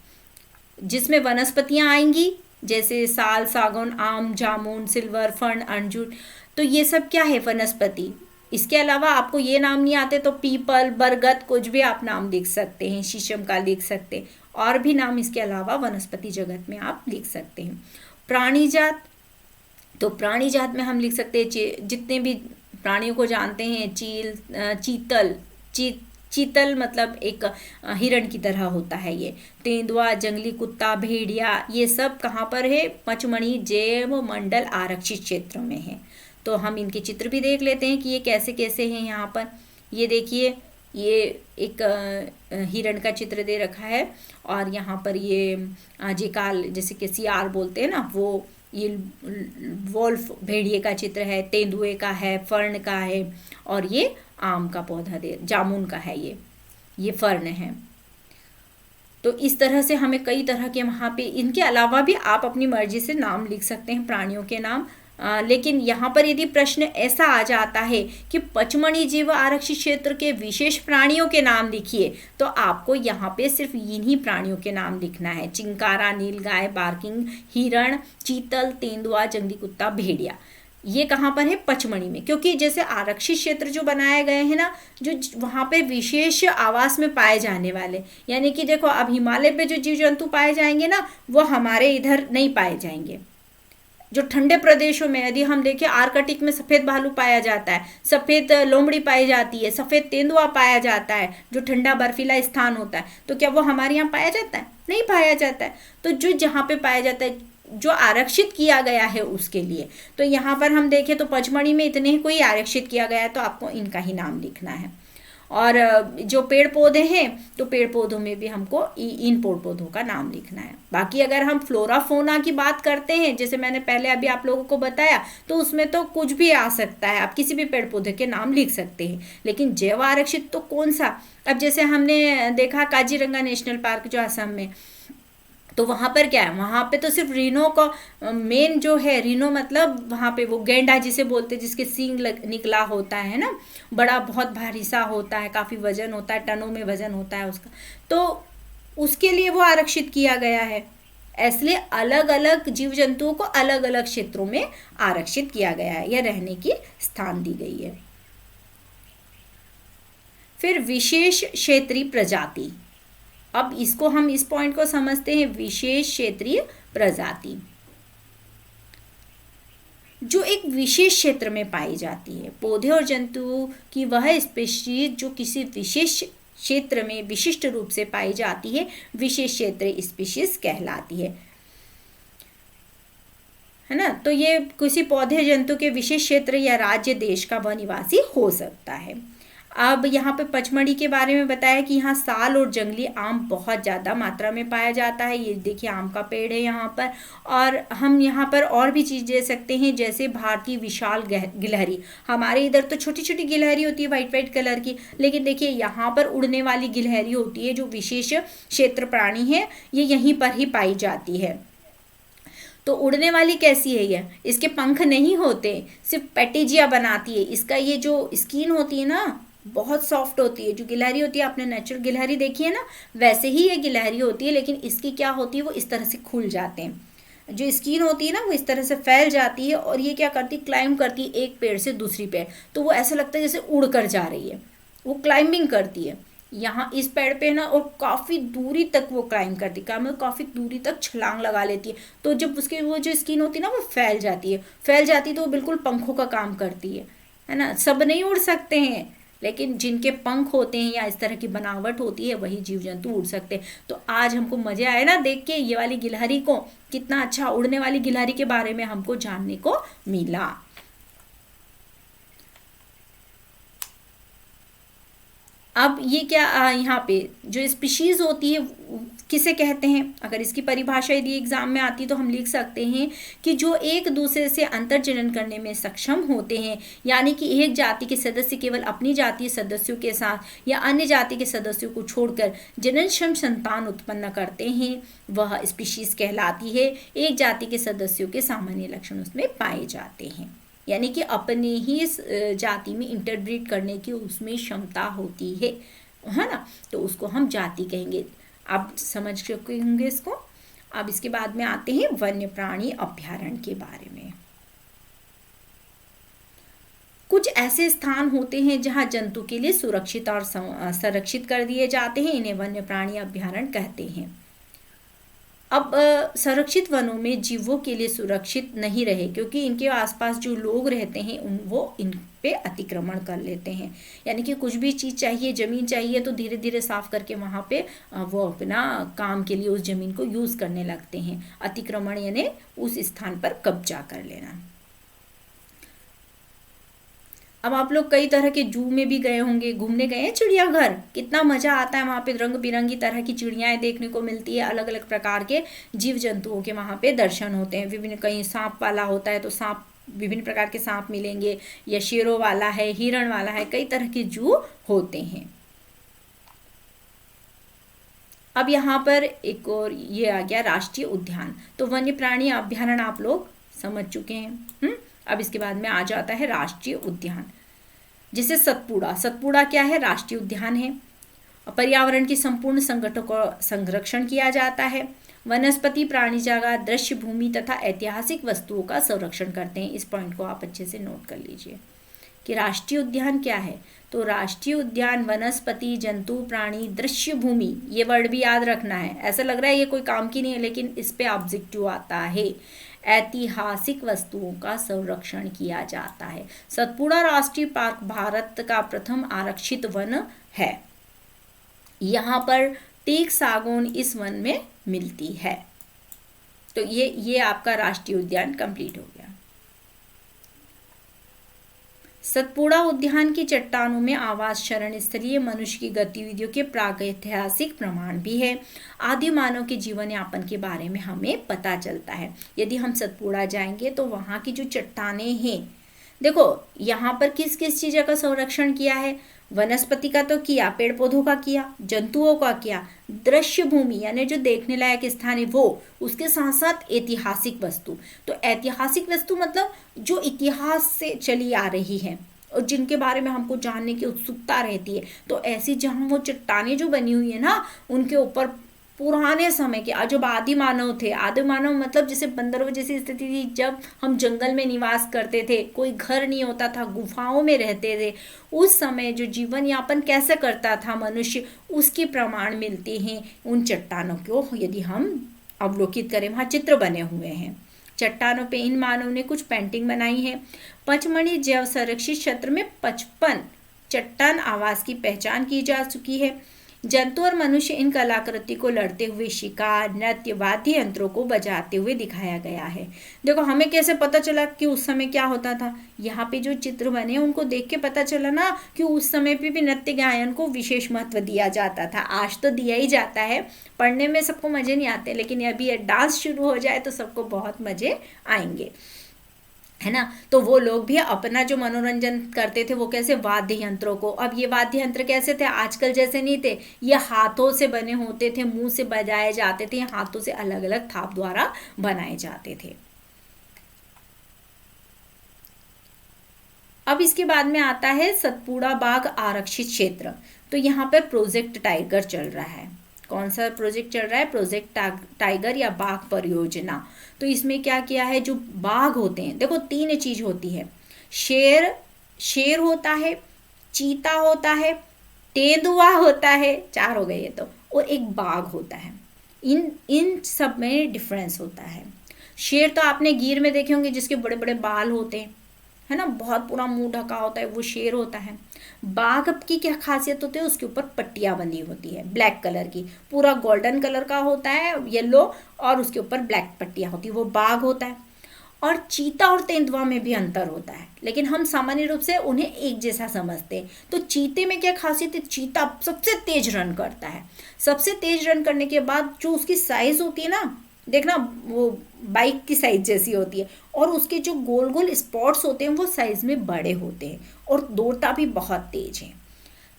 जिसमें वनस्पतियाँ आएंगी जैसे साल, सागौन, आम, जामुन, सिल्वर, फर्न, अंजुर, तो ये सब क्या है? वनस्पति। इसके अलावा आपको ये नाम नहीं आते तो पीपल, बरगद, कुछ भी आप नाम लिख सकते हैं, शीशम का लिख सकते हैं, और भी नाम इसके अलावा वनस्पति जगत में आप लिख सकते हैं। प्राणी जात, तो प्राणी जात में हम लिख सकते हैं जितने भी प्राणियों को जानते हैं, चील, चीतल, चीतल मतलब एक हिरण की तरह होता है ये, तेंदुआ, जंगली कुत्ता, भेड़िया, ये सब कहाँ पर है? पचमढ़ी जैव मंडल आरक्षित क्षेत्र में है। तो हम इनके चित्र भी देख लेते हैं कि ये कैसे कैसे हैं। यहाँ पर ये देखिए, ये एक हिरण का चित्र दे रखा है, और यहाँ पर ये जेकाल, जैसे कि सियार बोलते हैं ना, वो ये वोल्फ भेड़िए का चित्र है, तेंदुए का है, फर्न का है, और ये आम का पौधा जामुन का है, ये फर्न है। तो इस तरह से हमें कई तरह के वहाँ पे, इनके अलावा भी आप अपनी मर्जी से नाम लिख सकते हैं प्राणियों के नाम। लेकिन यहाँ पर यदि प्रश्न ऐसा आ जाता है कि पचमढ़ी जैव आरक्षित क्षेत्र के विशेष प्राणियों के नाम लिखिए, तो आपको यहाँ पे सिर्फ इन्हीं प्राणियों के नाम लिखना है। चिंकारा, नीलगाय, बार्किंग, हिरण, चीतल, तेंदुआ, जंगली कुत्ता, भेड़िया। ये कहाँ पर है, पचमढ़ी में, क्योंकि जैसे आरक्षित क्षेत्र जो बनाए गए हैं ना, जो वहाँ पे विशेष आवास में पाए जाने वाले, यानी कि देखो अब हिमालय पे जो जीव जंतु पाए जाएंगे ना वो हमारे इधर नहीं पाए जाएंगे। जो ठंडे प्रदेशों में यदि हम देखें, आर्कटिक में सफ़ेद भालू पाया जाता है, सफ़ेद लोमड़ी पाई जाती है, सफ़ेद तेंदुआ पाया जाता है, जो ठंडा बर्फीला स्थान होता है, तो क्या वो हमारे यहाँ पाया जाता है? नहीं पाया जाता है। तो जो जहाँ पे पाया जाता है, जो आरक्षित किया गया है उसके लिए, तो यहाँ पर हम देखें तो पचमढ़ी में इतने ही कोई आरक्षित किया गया है, तो आपको इनका ही नाम लिखना है। और जो पेड़ पौधे हैं तो पेड़ पौधों में भी हमको इन पेड़ पौधों का नाम लिखना है। बाकी अगर हम फ्लोरा फोना की बात करते हैं, जैसे मैंने पहले अभी आप लोगों को बताया, तो उसमें तो कुछ भी आ सकता है, आप किसी भी पेड़ पौधे के नाम लिख सकते हैं। लेकिन जैव आरक्षित तो कौन सा, अब जैसे हमने देखा काजीरंगा नेशनल पार्क जो असम में, तो वहाँ पर क्या है, वहाँ पे तो सिर्फ रीनो का मेन जो है, रीनो मतलब वहाँ पे वो गैंडा जिसे बोलते हैं, जिसके सींग निकला होता है ना, बड़ा बहुत भारी सा होता है, काफ़ी वजन होता है, टनों में वजन होता है उसका, तो उसके लिए वो आरक्षित किया गया है। इसलिए अलग अलग जीव जंतुओं को अलग अलग क्षेत्रों में आरक्षित किया गया है या रहने की स्थान दी गई है। फिर विशेष क्षेत्रीय प्रजाति, अब इसको हम इस पॉइंट को समझते हैं, विशेष क्षेत्रीय प्रजाति जो एक विशेष क्षेत्र में पाई जाती है। पौधे और जंतु की वह स्पीशीज जो किसी विशेष क्षेत्र में विशिष्ट रूप से पाई जाती है, विशेष क्षेत्रीय स्पीशीज कहलाती है ना। तो ये किसी पौधे जंतु के विशेष क्षेत्र या राज्य देश का वह निवासी हो सकता है। अब यहाँ पे पचमढ़ी के बारे में बताया कि यहाँ साल और जंगली आम बहुत ज़्यादा मात्रा में पाया जाता है। ये देखिए आम का पेड़ है यहाँ पर। और हम यहाँ पर और भी चीज़ दे सकते हैं, जैसे भारतीय विशाल गिलहरी। हमारे इधर तो छोटी छोटी गिलहरी होती है वाइट वाइट कलर की, लेकिन देखिए यहाँ पर उड़ने वाली गिलहरी होती है, जो विशेष क्षेत्र प्राणी है, ये यहीं पर ही पाई जाती है। तो उड़ने वाली कैसी है ये, इसके पंख नहीं होते, सिर्फ पैटेजिया बनाती है। इसका ये जो स्किन होती है ना बहुत सॉफ्ट होती है। जो गिलहरी होती है, आपने नेचुरल गिलहरी देखी है ना, वैसे ही ये गिलहरी होती है, लेकिन इसकी क्या होती है, वो इस तरह से खुल जाते हैं। जो स्किन होती है ना वो इस तरह से फैल जाती है, और ये क्या करती है, क्लाइंब करती है एक पेड़ से दूसरी पेड़। तो वो ऐसा लगता है जैसे उड़ कर जा रही है, वो क्लाइंबिंग करती है। यहाँ इस पेड़ पे ना, और काफ़ी दूरी तक वो क्लाइंब करती है, मतलब काफ़ी दूरी तक छलांग लगा लेती है। तो जब उसकी वो जो स्किन होती है ना वो फैल जाती है, तो वो बिल्कुल पंखों का काम करती है ना। सब नहीं उड़ सकते हैं, लेकिन जिनके पंख होते हैं या इस तरह की बनावट होती है वही जीव जंतु उड़ सकते हैं। तो आज हमको मजे आए ना देख के ये वाली गिलहरी को, कितना अच्छा उड़ने वाली गिलहरी के बारे में हमको जानने को मिला। अब ये क्या यहाँ पे जो स्पीशीज होती है किसे कहते हैं, अगर इसकी परिभाषा यदि एग्जाम में आती तो हम लिख सकते हैं कि जो एक दूसरे से अंतर्जनन करने में सक्षम होते हैं, यानी कि एक जाति के सदस्य केवल अपनी जातीय सदस्यों के साथ या अन्य जाति के सदस्यों को छोड़कर जननक्षम संतान उत्पन्न करते हैं, वह स्पीशीज कहलाती है। एक जाति के सदस्यों के सामान्य लक्षण उसमें पाए जाते हैं, यानी कि अपने ही जाति में इंटरब्रीड करने की उसमें क्षमता होती है ना, तो उसको हम जाति कहेंगे। आप समझ चुके होंगे इसको। अब इसके बाद में आते हैं वन्य प्राणी अभयारण्य के बारे में। कुछ ऐसे स्थान होते हैं जहां जंतु के लिए सुरक्षित और संरक्षित कर दिए जाते हैं, इन्हें वन्य प्राणी अभयारण्य कहते हैं। अब संरक्षित वनों में जीवों के लिए सुरक्षित नहीं रहे, क्योंकि इनके आसपास जो लोग रहते हैं वो इन पे अतिक्रमण कर लेते हैं। यानी कि कुछ भी चीज़ चाहिए, ज़मीन चाहिए, तो धीरे धीरे साफ करके वहाँ पे वो अपना काम के लिए उस ज़मीन को यूज़ करने लगते हैं। अतिक्रमण यानी उस स्थान पर कब्जा कर लेना। अब आप लोग कई तरह के जू में भी गए होंगे, घूमने गए हैं चिड़ियाघर, कितना मज़ा आता है। वहाँ पे रंग बिरंगी तरह की चिड़ियाएँ देखने को मिलती है, अलग अलग प्रकार के जीव जंतुओं के वहाँ पे दर्शन होते हैं। विभिन्न, कहीं सांप वाला होता है तो सांप, विभिन्न प्रकार के सांप मिलेंगे, या शेरों वाला है, हिरण वाला है, कई तरह के जू होते हैं। अब यहाँ पर एक और ये आ गया राष्ट्रीय उद्यान। तो वन्य प्राणी अभयारण्य आप लोग समझ चुके हैं। अब इसके बाद में आ जाता है राष्ट्रीय उद्यान, जैसे सतपुड़ा। सतपुड़ा क्या है, राष्ट्रीय उद्यान है। पर्यावरण की संपूर्ण संकटों का संरक्षण किया जाता है। वनस्पति, प्राणी जगह, दृश्य भूमि तथा ऐतिहासिक वस्तुओं का संरक्षण करते हैं। इस पॉइंट को आप अच्छे से नोट कर लीजिए कि राष्ट्रीय उद्यान क्या है। तो राष्ट्रीय उद्यान वनस्पति, जंतु, प्राणी, दृश्य भूमि, ये वर्ड भी याद रखना है। ऐसा लग रहा है ये कोई काम की नहीं है, लेकिन इस पे ऑब्जेक्टिव आता है। ऐतिहासिक वस्तुओं का संरक्षण किया जाता है। सतपुड़ा राष्ट्रीय पार्क भारत का प्रथम आरक्षित वन है। यहाँ पर टीक सागौन इस वन में मिलती है। तो ये आपका राष्ट्रीय उद्यान कंप्लीट हो गया। सतपुड़ा उद्यान की चट्टानों में आवास, शरण स्थलीय मनुष्य की गतिविधियों के प्रागैतिहासिक प्रमाण भी है। आदि मानव के जीवन यापन के बारे में हमें पता चलता है। यदि हम सतपुड़ा जाएंगे तो वहाँ की जो चट्टानें हैं, देखो यहाँ पर किस किस चीज़ों का संरक्षण किया है। वनस्पति का तो किया, पेड़ पौधों का किया, जंतुओं का किया, दृश्य भूमि यानी जो देखने लायक स्थान है वो, उसके साथ साथ ऐतिहासिक वस्तु। तो ऐतिहासिक वस्तु मतलब जो इतिहास से चली आ रही है और जिनके बारे में हमको जानने की उत्सुकता रहती है। तो ऐसी जहाँ वो चट्टानें जो बनी हुई है ना, उनके ऊपर पुराने समय के जो आदि मानव थे, आदि मानव मतलब जैसे बंदरों जैसी स्थिति थी, जब हम जंगल में निवास करते थे, कोई घर नहीं होता था, गुफाओं में रहते थे, उस समय जो जीवन यापन कैसे करता था मनुष्य, उसके प्रमाण मिलते हैं उन चट्टानों को। यदि हम अवलोकित करें, वहाँ चित्र बने हुए हैं चट्टानों पे। इन मानव ने कुछ पेंटिंग बनाई है। पचमढ़ी जैव संरक्षित क्षेत्र में 55 चट्टान आवास की पहचान की जा चुकी है। जंतु और मनुष्य इन कलाकृति को लड़ते हुए, शिकार, नृत्य, वाद्य यंत्रों को बजाते हुए दिखाया गया है। देखो हमें कैसे पता चला कि उस समय क्या होता था। यहाँ पे जो चित्र बने उनको देख के पता चला ना कि उस समय पे भी नृत्य गायन को विशेष महत्व दिया जाता था। आज तो दिया ही जाता है, पढ़ने में सबको मजे नहीं आते, लेकिन अभी ये डांस शुरू हो जाए तो सबको बहुत मजे आएंगे, है ना। तो वो लोग भी अपना जो मनोरंजन करते थे वो कैसे, वाद्य यंत्रों को। अब ये वाद्य यंत्र कैसे थे, आजकल जैसे नहीं थे, ये हाथों से बने होते थे, मुंह से बजाए जाते थे, हाथों से अलग अलग थाप द्वारा बनाए जाते थे। अब इसके बाद में आता है सतपुड़ा बाघ आरक्षित क्षेत्र। तो यहाँ पर प्रोजेक्ट टाइगर चल रहा है। कौन सा प्रोजेक्ट चल रहा है, प्रोजेक्ट टाइगर या बाघ परियोजना। तो इसमें क्या किया है, जो बाघ होते हैं, देखो 3 चीज होती है, शेर होता है, चीता होता है, तेंदुआ होता है, 4 हो गए ये तो, और एक बाघ होता है। इन सब में डिफरेंस होता है। शेर तो आपने गिर में देखे होंगे जिसके बड़े बड़े बाल होते हैं, है ना, बहुत पूरा मुंह ढका होता है, वो शेर होता है। बाघ की क्या खासियत होती है, उसके ऊपर पट्टियां बंधी होती है ब्लैक कलर की, पूरा गोल्डन कलर का होता है, येलो, और उसके ऊपर ब्लैक पट्टियां होती है, वो बाघ होता है। और चीता और तेंदुआ में भी अंतर होता है, लेकिन हम सामान्य रूप से उन्हें एक जैसा समझते हैं। तो चीते में क्या खासियत है, चीता सबसे तेज रन करता है। सबसे तेज रन करने के बाद जो उसकी साइज होती है ना, देखना वो बाइक की साइज जैसी होती है, और उसके जो गोल गोल स्पॉट्स होते हैं वो साइज में बड़े होते हैं, और दौड़ता भी बहुत तेज है।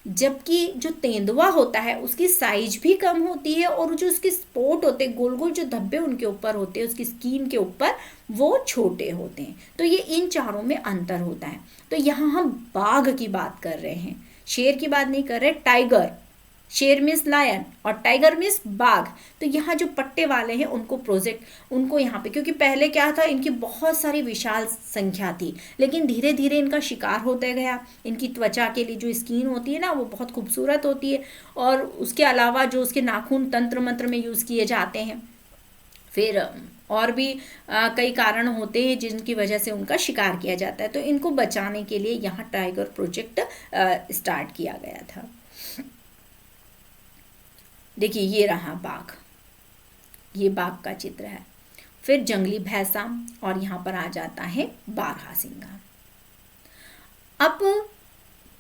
जबकि जो तेंदुआ होता है उसकी साइज भी कम होती है, और जो उसके स्पॉट होते हैं, गोल गोल जो धब्बे उनके ऊपर होते हैं उसकी स्किन के ऊपर, वो छोटे होते हैं। तो ये इन चारों में अंतर होता है। तो यहाँ हम बाघ की बात कर रहे हैं, शेर की बात नहीं कर रहे। टाइगर, शेर मीन्स लायन और टाइगर मीन्स बाघ। तो यहाँ जो पट्टे वाले हैं उनको यहाँ पे, क्योंकि पहले क्या था, इनकी बहुत सारी विशाल संख्या थी, लेकिन धीरे धीरे इनका शिकार होते गया। इनकी त्वचा के लिए जो स्किन होती है ना, वो बहुत खूबसूरत होती है, और उसके अलावा जो उसके नाखून तंत्र मंत्र में यूज़ किए जाते हैं। फिर और भी कई कारण होते हैं जिनकी वजह से उनका शिकार किया जाता है। तो इनको बचाने के लिए यहाँ टाइगर प्रोजेक्ट स्टार्ट किया गया था। देखिए ये रहा बाघ, ये बाघ का चित्र है। फिर जंगली भैंसा, और यहाँ पर आ जाता है बारहसिंगा। अब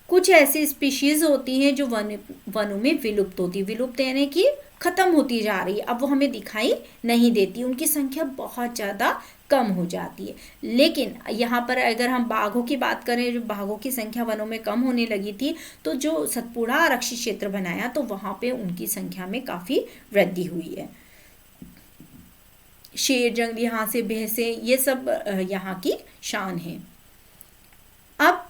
कुछ ऐसी स्पीशीज होती हैं जो वनों में विलुप्त होती, विलुप्त यानी कि खत्म होती जा रही है, अब वो हमें दिखाई नहीं देती, उनकी संख्या बहुत ज़्यादा कम हो जाती है। लेकिन यहाँ पर अगर हम बाघों की बात करें, जो बाघों की संख्या वनों में कम होने लगी थी, तो जो सतपुड़ा आरक्षित क्षेत्र बनाया तो वहाँ पे उनकी संख्या में काफ़ी वृद्धि हुई है। शेर, जंगली हांसे, भैंसे, ये सब यहाँ की शान है। अब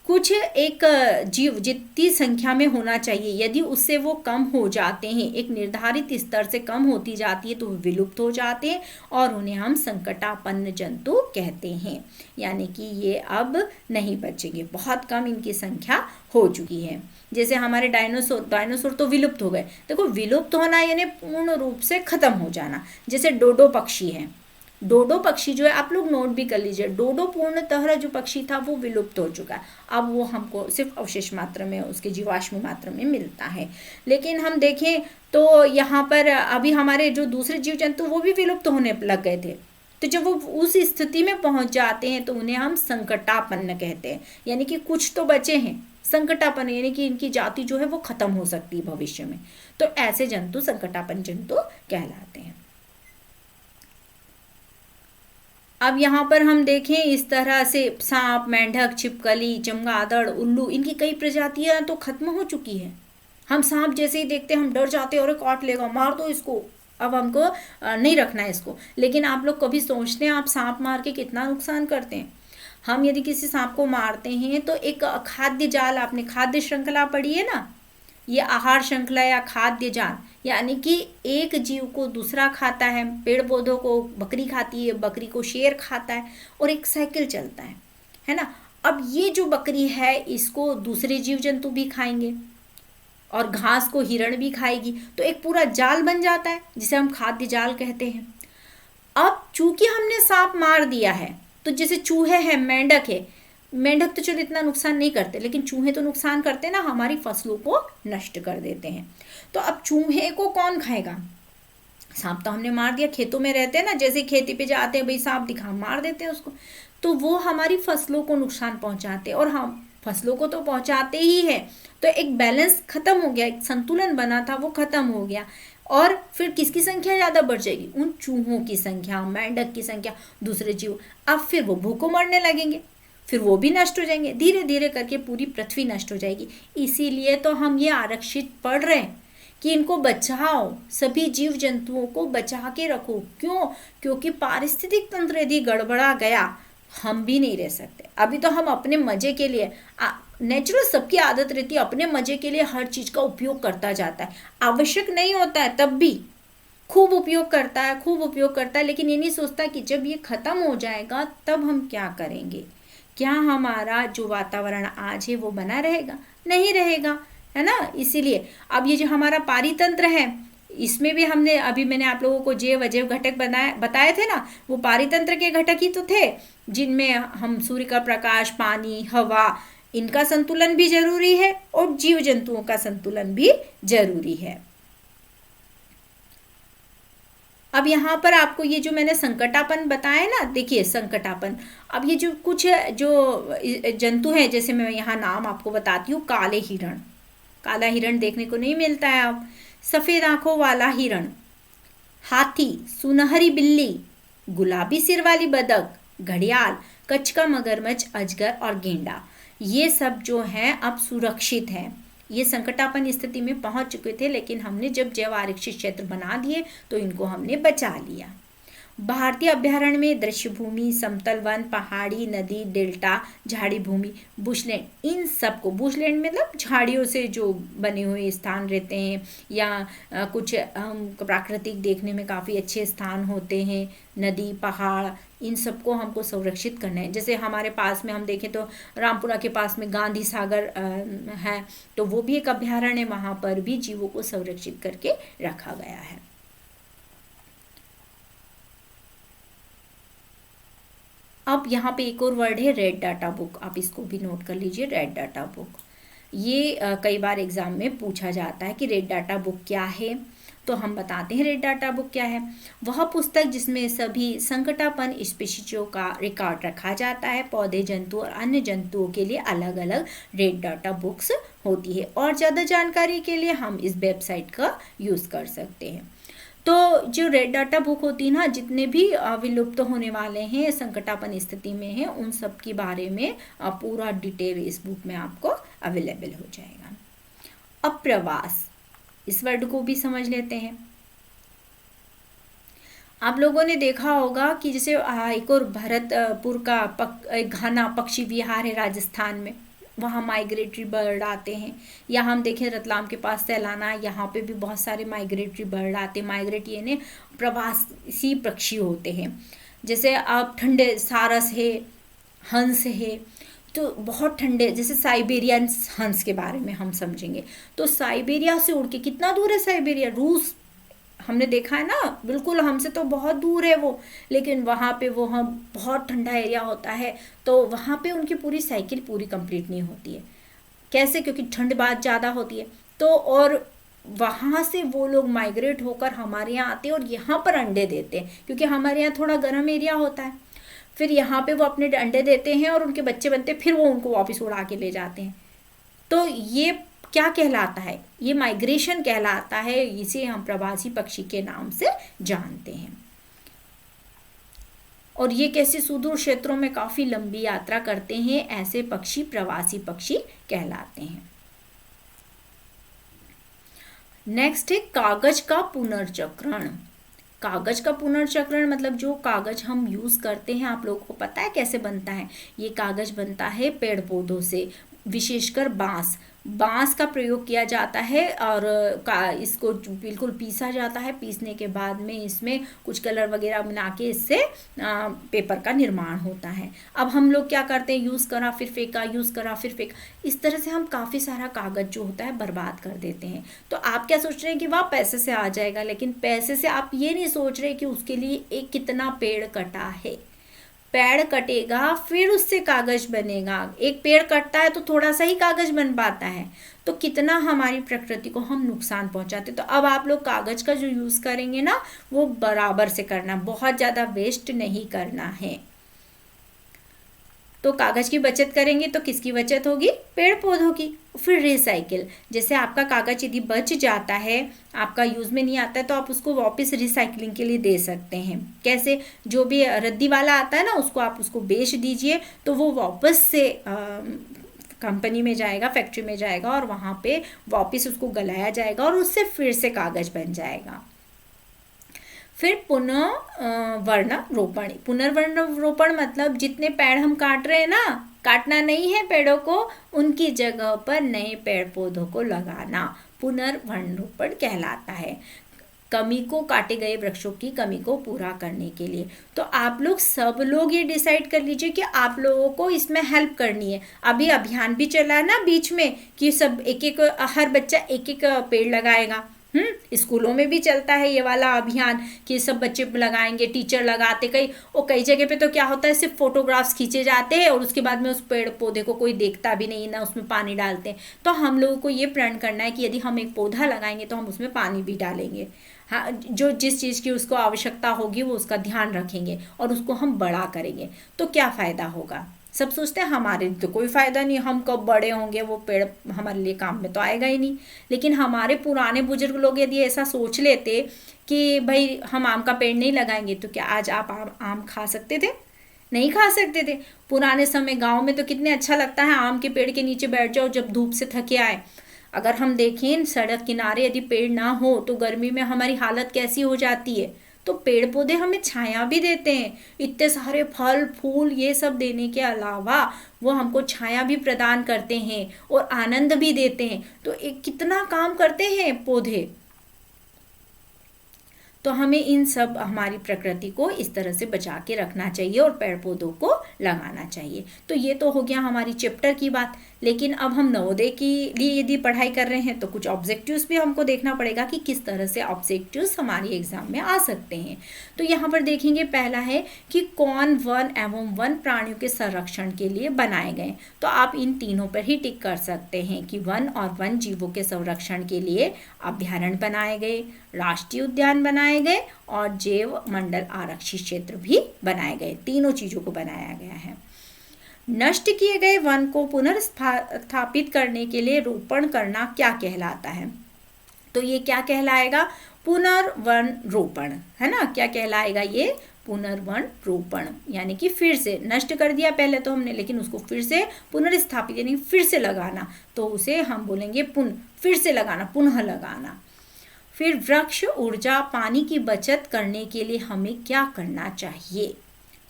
कुछ एक जीव जितनी संख्या में होना चाहिए, यदि उससे वो कम हो जाते हैं, एक निर्धारित स्तर से कम होती जाती है, तो वो विलुप्त हो जाते हैं और उन्हें हम संकटापन्न जंतु कहते हैं। यानी कि ये अब नहीं बचेंगे, बहुत कम इनकी संख्या हो चुकी है। जैसे हमारे डायनासोर तो विलुप्त हो गए। देखो, विलुप्त होना यानी पूर्ण रूप से खत्म हो जाना। जैसे डोडो पक्षी है, डोडो पक्षी जो है, आप लोग नोट भी कर लीजिए, डोडो पूर्णतः जो पक्षी था वो विलुप्त हो चुका है। अब वो हमको सिर्फ अवशेष मात्रा में, उसके जीवाश्म मात्रा में मिलता है। लेकिन हम देखें तो यहाँ पर अभी हमारे जो दूसरे जीव जंतु वो भी विलुप्त होने लग गए थे। तो जब वो उस स्थिति में पहुंच जाते हैं तो उन्हें हम संकटापन्न कहते हैं। यानी कि कुछ तो बचे हैं, संकटापन्न यानी कि इनकी जाति जो है वो खत्म हो सकती है भविष्य में। तो ऐसे जंतु संकटापन्न जंतु कहलाते हैं। अब यहाँ पर हम देखें, इस तरह से सांप, मेंढक, छिपकली, चमगादड़, उल्लू, इनकी कई प्रजातियां तो खत्म हो चुकी है। हम सांप जैसे ही देखते हैं हम डर जाते हैं, और काट लेगा, मार दो इसको, अब हमको नहीं रखना है इसको। लेकिन आप लोग कभी सोचते हैं आप सांप मार के कितना नुकसान करते हैं? हम यदि किसी सांप को मारते हैं तो एक खाद्य जाल, आपने खाद्य श्रृंखला पढ़ी है ना, ये आहार श्रृंखला या खाद्य जाल, यानी कि एक जीव को दूसरा खाता है। पेड़ पौधों को बकरी खाती है, बकरी को शेर खाता है, और एक साइकिल चलता है ना। अब ये जो बकरी है इसको दूसरे जीव जंतु भी खाएंगे, और घास को हिरण भी खाएगी, तो एक पूरा जाल बन जाता है जिसे हम खाद्य जाल कहते हैं। अब चूंकि हमने सांप मार दिया है, तो जैसे चूहे हैं, मेंढक है, मेंढक तो चलो इतना नुकसान नहीं करते, लेकिन चूहे तो नुकसान करते ना, हमारी फसलों को नष्ट कर देते हैं। तो अब चूहे को कौन खाएगा? सांप तो हमने मार दिया, खेतों में रहते हैं ना, जैसे खेती पे जाते हैं, भाई सांप दिखा, मार देते हैं उसको, तो वो हमारी फसलों को नुकसान पहुंचाते हैं, और हम फसलों को तो पहुंचाते ही है। तो एक बैलेंस खत्म हो गया, एक संतुलन बना था वो खत्म हो गया। और फिर किसकी संख्या ज़्यादा बढ़ जाएगी? उन चूहों की संख्या, मेंढक की संख्या, दूसरे जीव। अब फिर वो भूखों मरने लगेंगे, फिर वो भी नष्ट हो जाएंगे, धीरे धीरे करके पूरी पृथ्वी नष्ट हो जाएगी। इसीलिए तो हम ये आरक्षित पढ़ रहे हैं कि इनको बचाओ, सभी जीव जंतुओं को बचा के रखो। क्यों? क्योंकि पारिस्थितिक तंत्र यदि गड़बड़ा गया, हम भी नहीं रह सकते। अभी तो हम अपने मजे के लिए, नेचुरल सबकी आदत रहती है अपने मजे के लिए हर चीज का उपयोग करता जाता है। आवश्यक नहीं होता है तब भी खूब उपयोग करता है, खूब उपयोग करता है, लेकिन ये नहीं सोचता कि जब ये खत्म हो जाएगा तब हम क्या करेंगे। क्या हमारा जो वातावरण आज है वो बना रहेगा? नहीं रहेगा, है ना। इसीलिए अब ये जो हमारा पारितंत्र है, इसमें भी हमने, अभी मैंने आप लोगों को जैव अजैव घटक बताए थे ना, वो पारितंत्र के घटक ही तो थे, जिनमें हम सूर्य का प्रकाश, पानी, हवा, इनका संतुलन भी जरूरी है, और जीव जंतुओं का संतुलन भी जरूरी है। अब यहाँ पर आपको ये जो मैंने संकटापन बताया ना, देखिए संकटापन, अब ये जो कुछ जो जंतु हैं, जैसे मैं यहाँ नाम आपको बताती हूँ, काले हिरण, काला हिरण देखने को नहीं मिलता है अब, सफेद आंखों वाला हिरण, हाथी, सुनहरी बिल्ली, गुलाबी सिर वाली बतख, घड़ियाल, कच्छ का मगरमच्छ, अजगर और गेंडा, ये सब जो हैं अब सुरक्षित हैं। ये संकटापन्न स्थिति में पहुंच चुके थे, लेकिन हमने जब जैव आरक्षित क्षेत्र बना दिए तो इनको हमने बचा लिया। भारतीय अभ्यारण्य में दृश्य भूमि, समतल वन, पहाड़ी, नदी, डेल्टा, झाड़ी भूमि, बुशलैंड, इन सबको, बुशलैंड मतलब झाड़ियों से जो बने हुए स्थान रहते हैं, या कुछ प्राकृतिक देखने में काफ़ी अच्छे स्थान होते हैं, नदी, पहाड़, इन सबको हमको संरक्षित करना है। जैसे हमारे पास में हम देखें तो रामपुरा के पास में गांधी सागर है, तो वो भी एक अभ्यारण्य है, वहाँ पर भी जीवों को संरक्षित करके रखा गया है। अब यहाँ पे एक और वर्ड है रेड डाटा बुक, आप इसको भी नोट कर लीजिए, रेड डाटा बुक। ये कई बार एग्जाम में पूछा जाता है कि रेड डाटा बुक क्या है, तो हम बताते हैं रेड डाटा बुक क्या है। वह पुस्तक जिसमें सभी संकटापन्न स्पीशीजों का रिकॉर्ड रखा जाता है। पौधे, जंतु और अन्य जंतुओं के लिए अलग अलग रेड डाटा बुक्स होती है, और ज़्यादा जानकारी के लिए हम इस वेबसाइट का यूज़ कर सकते हैं। तो जो रेड डाटा बुक होती है ना, जितने भी विलुप्त होने वाले हैं, संकटापन्न स्थिति में हैं, उन सब के बारे में पूरा डिटेल इस बुक में आपको अवेलेबल हो जाएगा। अब प्रवास, इस वर्ड को भी समझ लेते हैं। आप लोगों ने देखा होगा कि जैसे एक और भरतपुर का घाना पक्षी विहार है राजस्थान में, वहाँ माइग्रेटरी बर्ड आते हैं। या हम देखें रतलाम के पास सैलाना, यहाँ पे भी बहुत सारे माइग्रेटरी बर्ड आते हैं। माइग्रेट यानी प्रवासी पक्षी होते हैं। जैसे आप ठंडे सारस है, हंस है, तो बहुत ठंडे, जैसे साइबेरियन हंस के बारे में हम समझेंगे तो साइबेरिया से उड़ के, कितना दूर है साइबेरिया, रूस हमने देखा है ना, बिल्कुल हमसे तो बहुत दूर है वो, लेकिन वहाँ पे वो हम बहुत ठंडा एरिया होता है, तो वहाँ पे उनकी पूरी साइकिल पूरी कंप्लीट नहीं होती है। कैसे? क्योंकि ठंड बहुत ज़्यादा होती है। तो और वहाँ से वो लोग माइग्रेट होकर हमारे यहाँ आते हैं और यहाँ पर अंडे देते हैं, क्योंकि हमारे यहाँ थोड़ा गर्म एरिया होता है। फिर यहाँ पे वो अपने अंडे देते हैं और उनके बच्चे बनते हैं, फिर वो उनको वापस उड़ा के ले जाते हैं। तो ये क्या कहलाता है? ये माइग्रेशन कहलाता है। इसे हम प्रवासी पक्षी के नाम से जानते हैं। और ये कैसे सुदूर क्षेत्रों में काफी लंबी यात्रा करते हैं, ऐसे पक्षी प्रवासी पक्षी कहलाते हैं। नेक्स्ट है कागज का पुनर्चक्रण। कागज का पुनर्चक्रण मतलब जो कागज हम यूज करते हैं, आप लोगों को पता है कैसे बनता है? ये कागज बनता है पेड़ पौधों से, विशेषकर बांस का प्रयोग किया जाता है और इसको बिल्कुल पीसा जाता है। पीसने के बाद में इसमें कुछ कलर वगैरह मिला के इससे पेपर का निर्माण होता है। अब हम लोग क्या करते हैं? यूज़ करा फिर फेंका, यूज़ करा फिर फेंका, इस तरह से हम काफ़ी सारा कागज जो होता है बर्बाद कर देते हैं। तो आप क्या सोच रहे हैं कि वह पैसे से आ जाएगा, लेकिन पैसे से आप ये नहीं सोच रहे कि उसके लिए एक कितना पेड़ कटा है। पेड़ कटेगा फिर उससे कागज बनेगा। एक पेड़ कटता है तो थोड़ा सा ही कागज बन पाता है, तो कितना हमारी प्रकृति को हम नुकसान पहुंचाते। तो अब आप लोग कागज का जो यूज करेंगे ना, वो बराबर से करना, बहुत ज्यादा वेस्ट नहीं करना है। तो कागज की बचत करेंगे तो किसकी बचत होगी? पेड़ पौधों की। फिर रिसाइकिल, जैसे आपका कागज यदि बच जाता है, आपका यूज में नहीं आता है, तो आप उसको वापस रिसाइकलिंग के लिए दे सकते हैं। कैसे? जो भी रद्दी वाला आता है ना, उसको आप उसको बेच दीजिए, तो वो वापस से कंपनी में जाएगा, फैक्ट्री में जाएगा और वहाँ पे वापस उसको गलाया जाएगा और उससे फिर से कागज बन जाएगा। फिर पुनर्वर्ण रोपण। पुनर्वर्ण रोपण मतलब जितने पेड़ हम काट रहे हैं ना, काटना नहीं है पेड़ों को, उनकी जगह पर नए पेड़ पौधों को लगाना पुनर्वर्ण रोपण कहलाता है। कमी को, काटे गए वृक्षों की कमी को पूरा करने के लिए। तो आप लोग सब लोग ये डिसाइड कर लीजिए कि आप लोगों को इसमें हेल्प करनी है। अभी अभियान भी चला है ना बीच में कि सब एक एक, हर बच्चा एक एक पेड़ लगाएगा। स्कूलों में भी चलता है ये वाला अभियान कि सब बच्चे लगाएंगे, टीचर लगाते। कई जगह पे तो क्या होता है, सिर्फ फोटोग्राफ्स खींचे जाते हैं और उसके बाद में उस पेड़ पौधे को कोई देखता भी नहीं, ना उसमें पानी डालते हैं। तो हम लोगों को ये प्रण करना है कि यदि हम एक पौधा लगाएंगे तो हम उसमें पानी भी डालेंगे। हाँ, जो जिस चीज़ की उसको आवश्यकता होगी वो उसका ध्यान रखेंगे और उसको हम बड़ा करेंगे। तो क्या फ़ायदा होगा? सब सोचते हैं हमारे तो कोई फ़ायदा नहीं, हम कब बड़े होंगे, वो पेड़ हमारे लिए काम में तो आएगा ही नहीं। लेकिन हमारे पुराने बुजुर्ग लोग यदि ऐसा सोच लेते कि भाई हम आम का पेड़ नहीं लगाएंगे, तो क्या आज आप आम खा सकते थे? नहीं खा सकते थे। पुराने समय गांव में तो कितने अच्छा लगता है, आम के पेड़ के नीचे बैठ जाओ जब धूप से थके आए। अगर हम देखें सड़क किनारे यदि पेड़ ना हो तो गर्मी में हमारी हालत कैसी हो जाती है। तो पेड़ पौधे हमें छाया भी देते हैं, इतने सारे फल फूल ये सब देने के अलावा वो हमको छाया भी प्रदान करते हैं और आनंद भी देते हैं। तो एक कितना काम करते हैं पौधे। तो हमें इन सब हमारी प्रकृति को इस तरह से बचा के रखना चाहिए और पेड़ पौधों को लगाना चाहिए। तो ये तो हो गया हमारी चैप्टर की बात। लेकिन अब हम नवोदय के लिए यदि पढ़ाई कर रहे हैं तो कुछ ऑब्जेक्टिव्स भी हमको देखना पड़ेगा कि किस तरह से ऑब्जेक्टिव्स हमारी एग्जाम में आ सकते हैं। तो यहाँ पर देखेंगे, पहला है कि कौन वन एवं वन प्राणियों के संरक्षण के लिए बनाए गए। तो आप इन तीनों पर ही टिक कर सकते हैं कि वन और वन जीवों के संरक्षण के लिए अभ्यारण्य बनाए गए, राष्ट्रीय उद्यान बनाए गए और जैव मंडल आरक्षित क्षेत्र भी बनाए गए। तीनों चीजों को बनाया गया है। नष्ट किए गए वन को पुनर्स्थापित करने के लिए रोपण करना क्या कहलाता है? तो ये क्या कहलाएगा? पुनर्वन रोपण, है ना। क्या कहलाएगा ये? पुनर्वन रोपण, यानी कि फिर से नष्ट कर दिया पहले तो हमने, लेकिन उसको फिर से पुनर्स्थापित यानी फिर से लगाना, तो उसे हम बोलेंगे फिर से लगाना, पुनः लगाना। फिर वृक्ष ऊर्जा पानी की बचत करने के लिए हमें क्या करना चाहिए?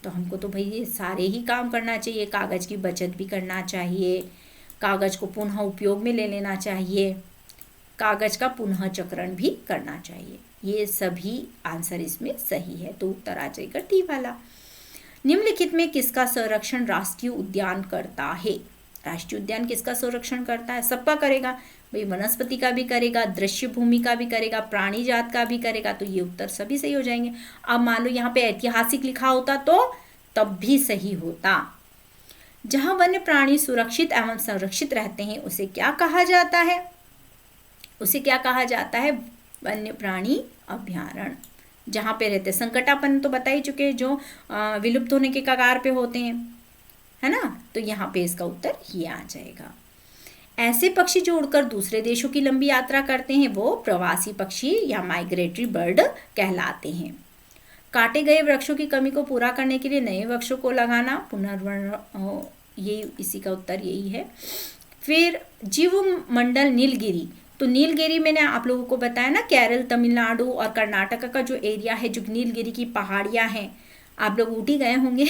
तो हमको तो भाई ये सारे ही काम करना चाहिए, कागज की बचत भी करना चाहिए, कागज को पुनः उपयोग में ले लेना चाहिए, कागज का पुनः चक्रण भी करना चाहिए। ये सभी आंसर इसमें सही है, तो उत्तर आ जाएगा डी वाला। निम्नलिखित में किसका संरक्षण राष्ट्रीय उद्यान करता है? राष्ट्रीय उद्यान किसका संरक्षण करता है? सबका करेगा भाई, वनस्पति का भी करेगा, दृश्य भूमि का भी करेगा, प्राणी जात का भी करेगा, तो ये उत्तर सभी सही हो जाएंगे। अब मान लो यहाँ पे ऐतिहासिक लिखा होता तो तब भी सही होता। जहां वन्य प्राणी सुरक्षित एवं संरक्षित रहते हैं उसे क्या कहा जाता है? उसे क्या कहा जाता है? वन्य प्राणी अभयारण्य। जहाँ पे रहते, संकटापन्न तो बता ही चुके, जो विलुप्त होने के कगार पे होते हैं, है ना, तो यहाँ पे इसका उत्तर ये आ जाएगा। ऐसे पक्षी जो उड़कर दूसरे देशों की लंबी यात्रा करते हैं वो प्रवासी पक्षी या माइग्रेटरी बर्ड कहलाते हैं। काटे गए वृक्षों की कमी को पूरा करने के लिए नए वृक्षों को लगाना, पुनर्वर्ण, ये इसी का उत्तर यही है। फिर जीव मंडल नीलगिरी, तो नीलगिरी मैंने आप लोगों को बताया ना, केरल, तमिलनाडु और कर्नाटक का जो एरिया है, जो नीलगिरी की पहाड़ियाँ हैं, आप लोग ऊटी गए होंगे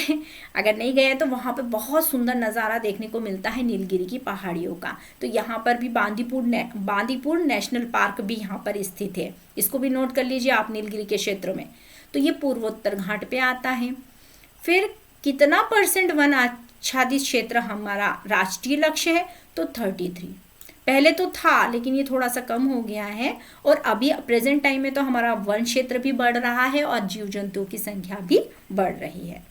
अगर नहीं गए तो वहाँ पे बहुत सुंदर नज़ारा देखने को मिलता है नीलगिरी की पहाड़ियों का। तो यहाँ पर भी बांदीपुर नेशनल पार्क भी यहाँ पर स्थित है, इसको भी नोट कर लीजिए आप, नीलगिरी के क्षेत्र में। तो ये पूर्वोत्तर घाट पे आता है। फिर कितना % वन आच्छादित क्षेत्र हमारा राष्ट्रीय लक्ष्य है? तो 33। पहले तो था लेकिन ये थोड़ा सा कम हो गया है, और अभी प्रेजेंट टाइम में तो हमारा वन क्षेत्र भी बढ़ रहा है और जीव जंतुओं की संख्या भी बढ़ रही है।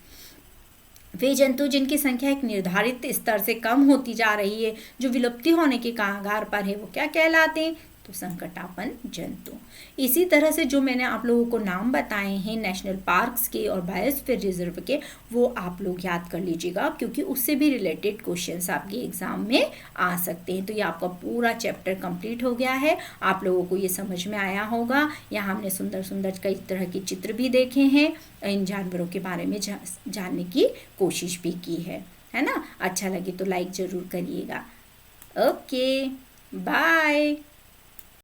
वे जंतु जिनकी संख्या एक निर्धारित स्तर से कम होती जा रही है, जो विलुप्ति होने के कगार पर है, वो क्या कहलाते हैं? तो संकटापन्न जंतु। इसी तरह से जो मैंने आप लोगों को नाम बताए हैं नेशनल पार्क्स के और बायोस्फीयर रिजर्व के, वो आप लोग याद कर लीजिएगा, क्योंकि उससे भी रिलेटेड क्वेश्चंस आपके एग्जाम में आ सकते हैं। तो ये आपका पूरा चैप्टर कंप्लीट हो गया है, आप लोगों को ये समझ में आया होगा। यहाँ हमने सुंदर सुंदर कई तरह के चित्र भी देखे हैं, इन जानवरों के बारे में जानने की कोशिश भी की है ना। अच्छा लगे तो लाइक ज़रूर करिएगा। Okay, bye.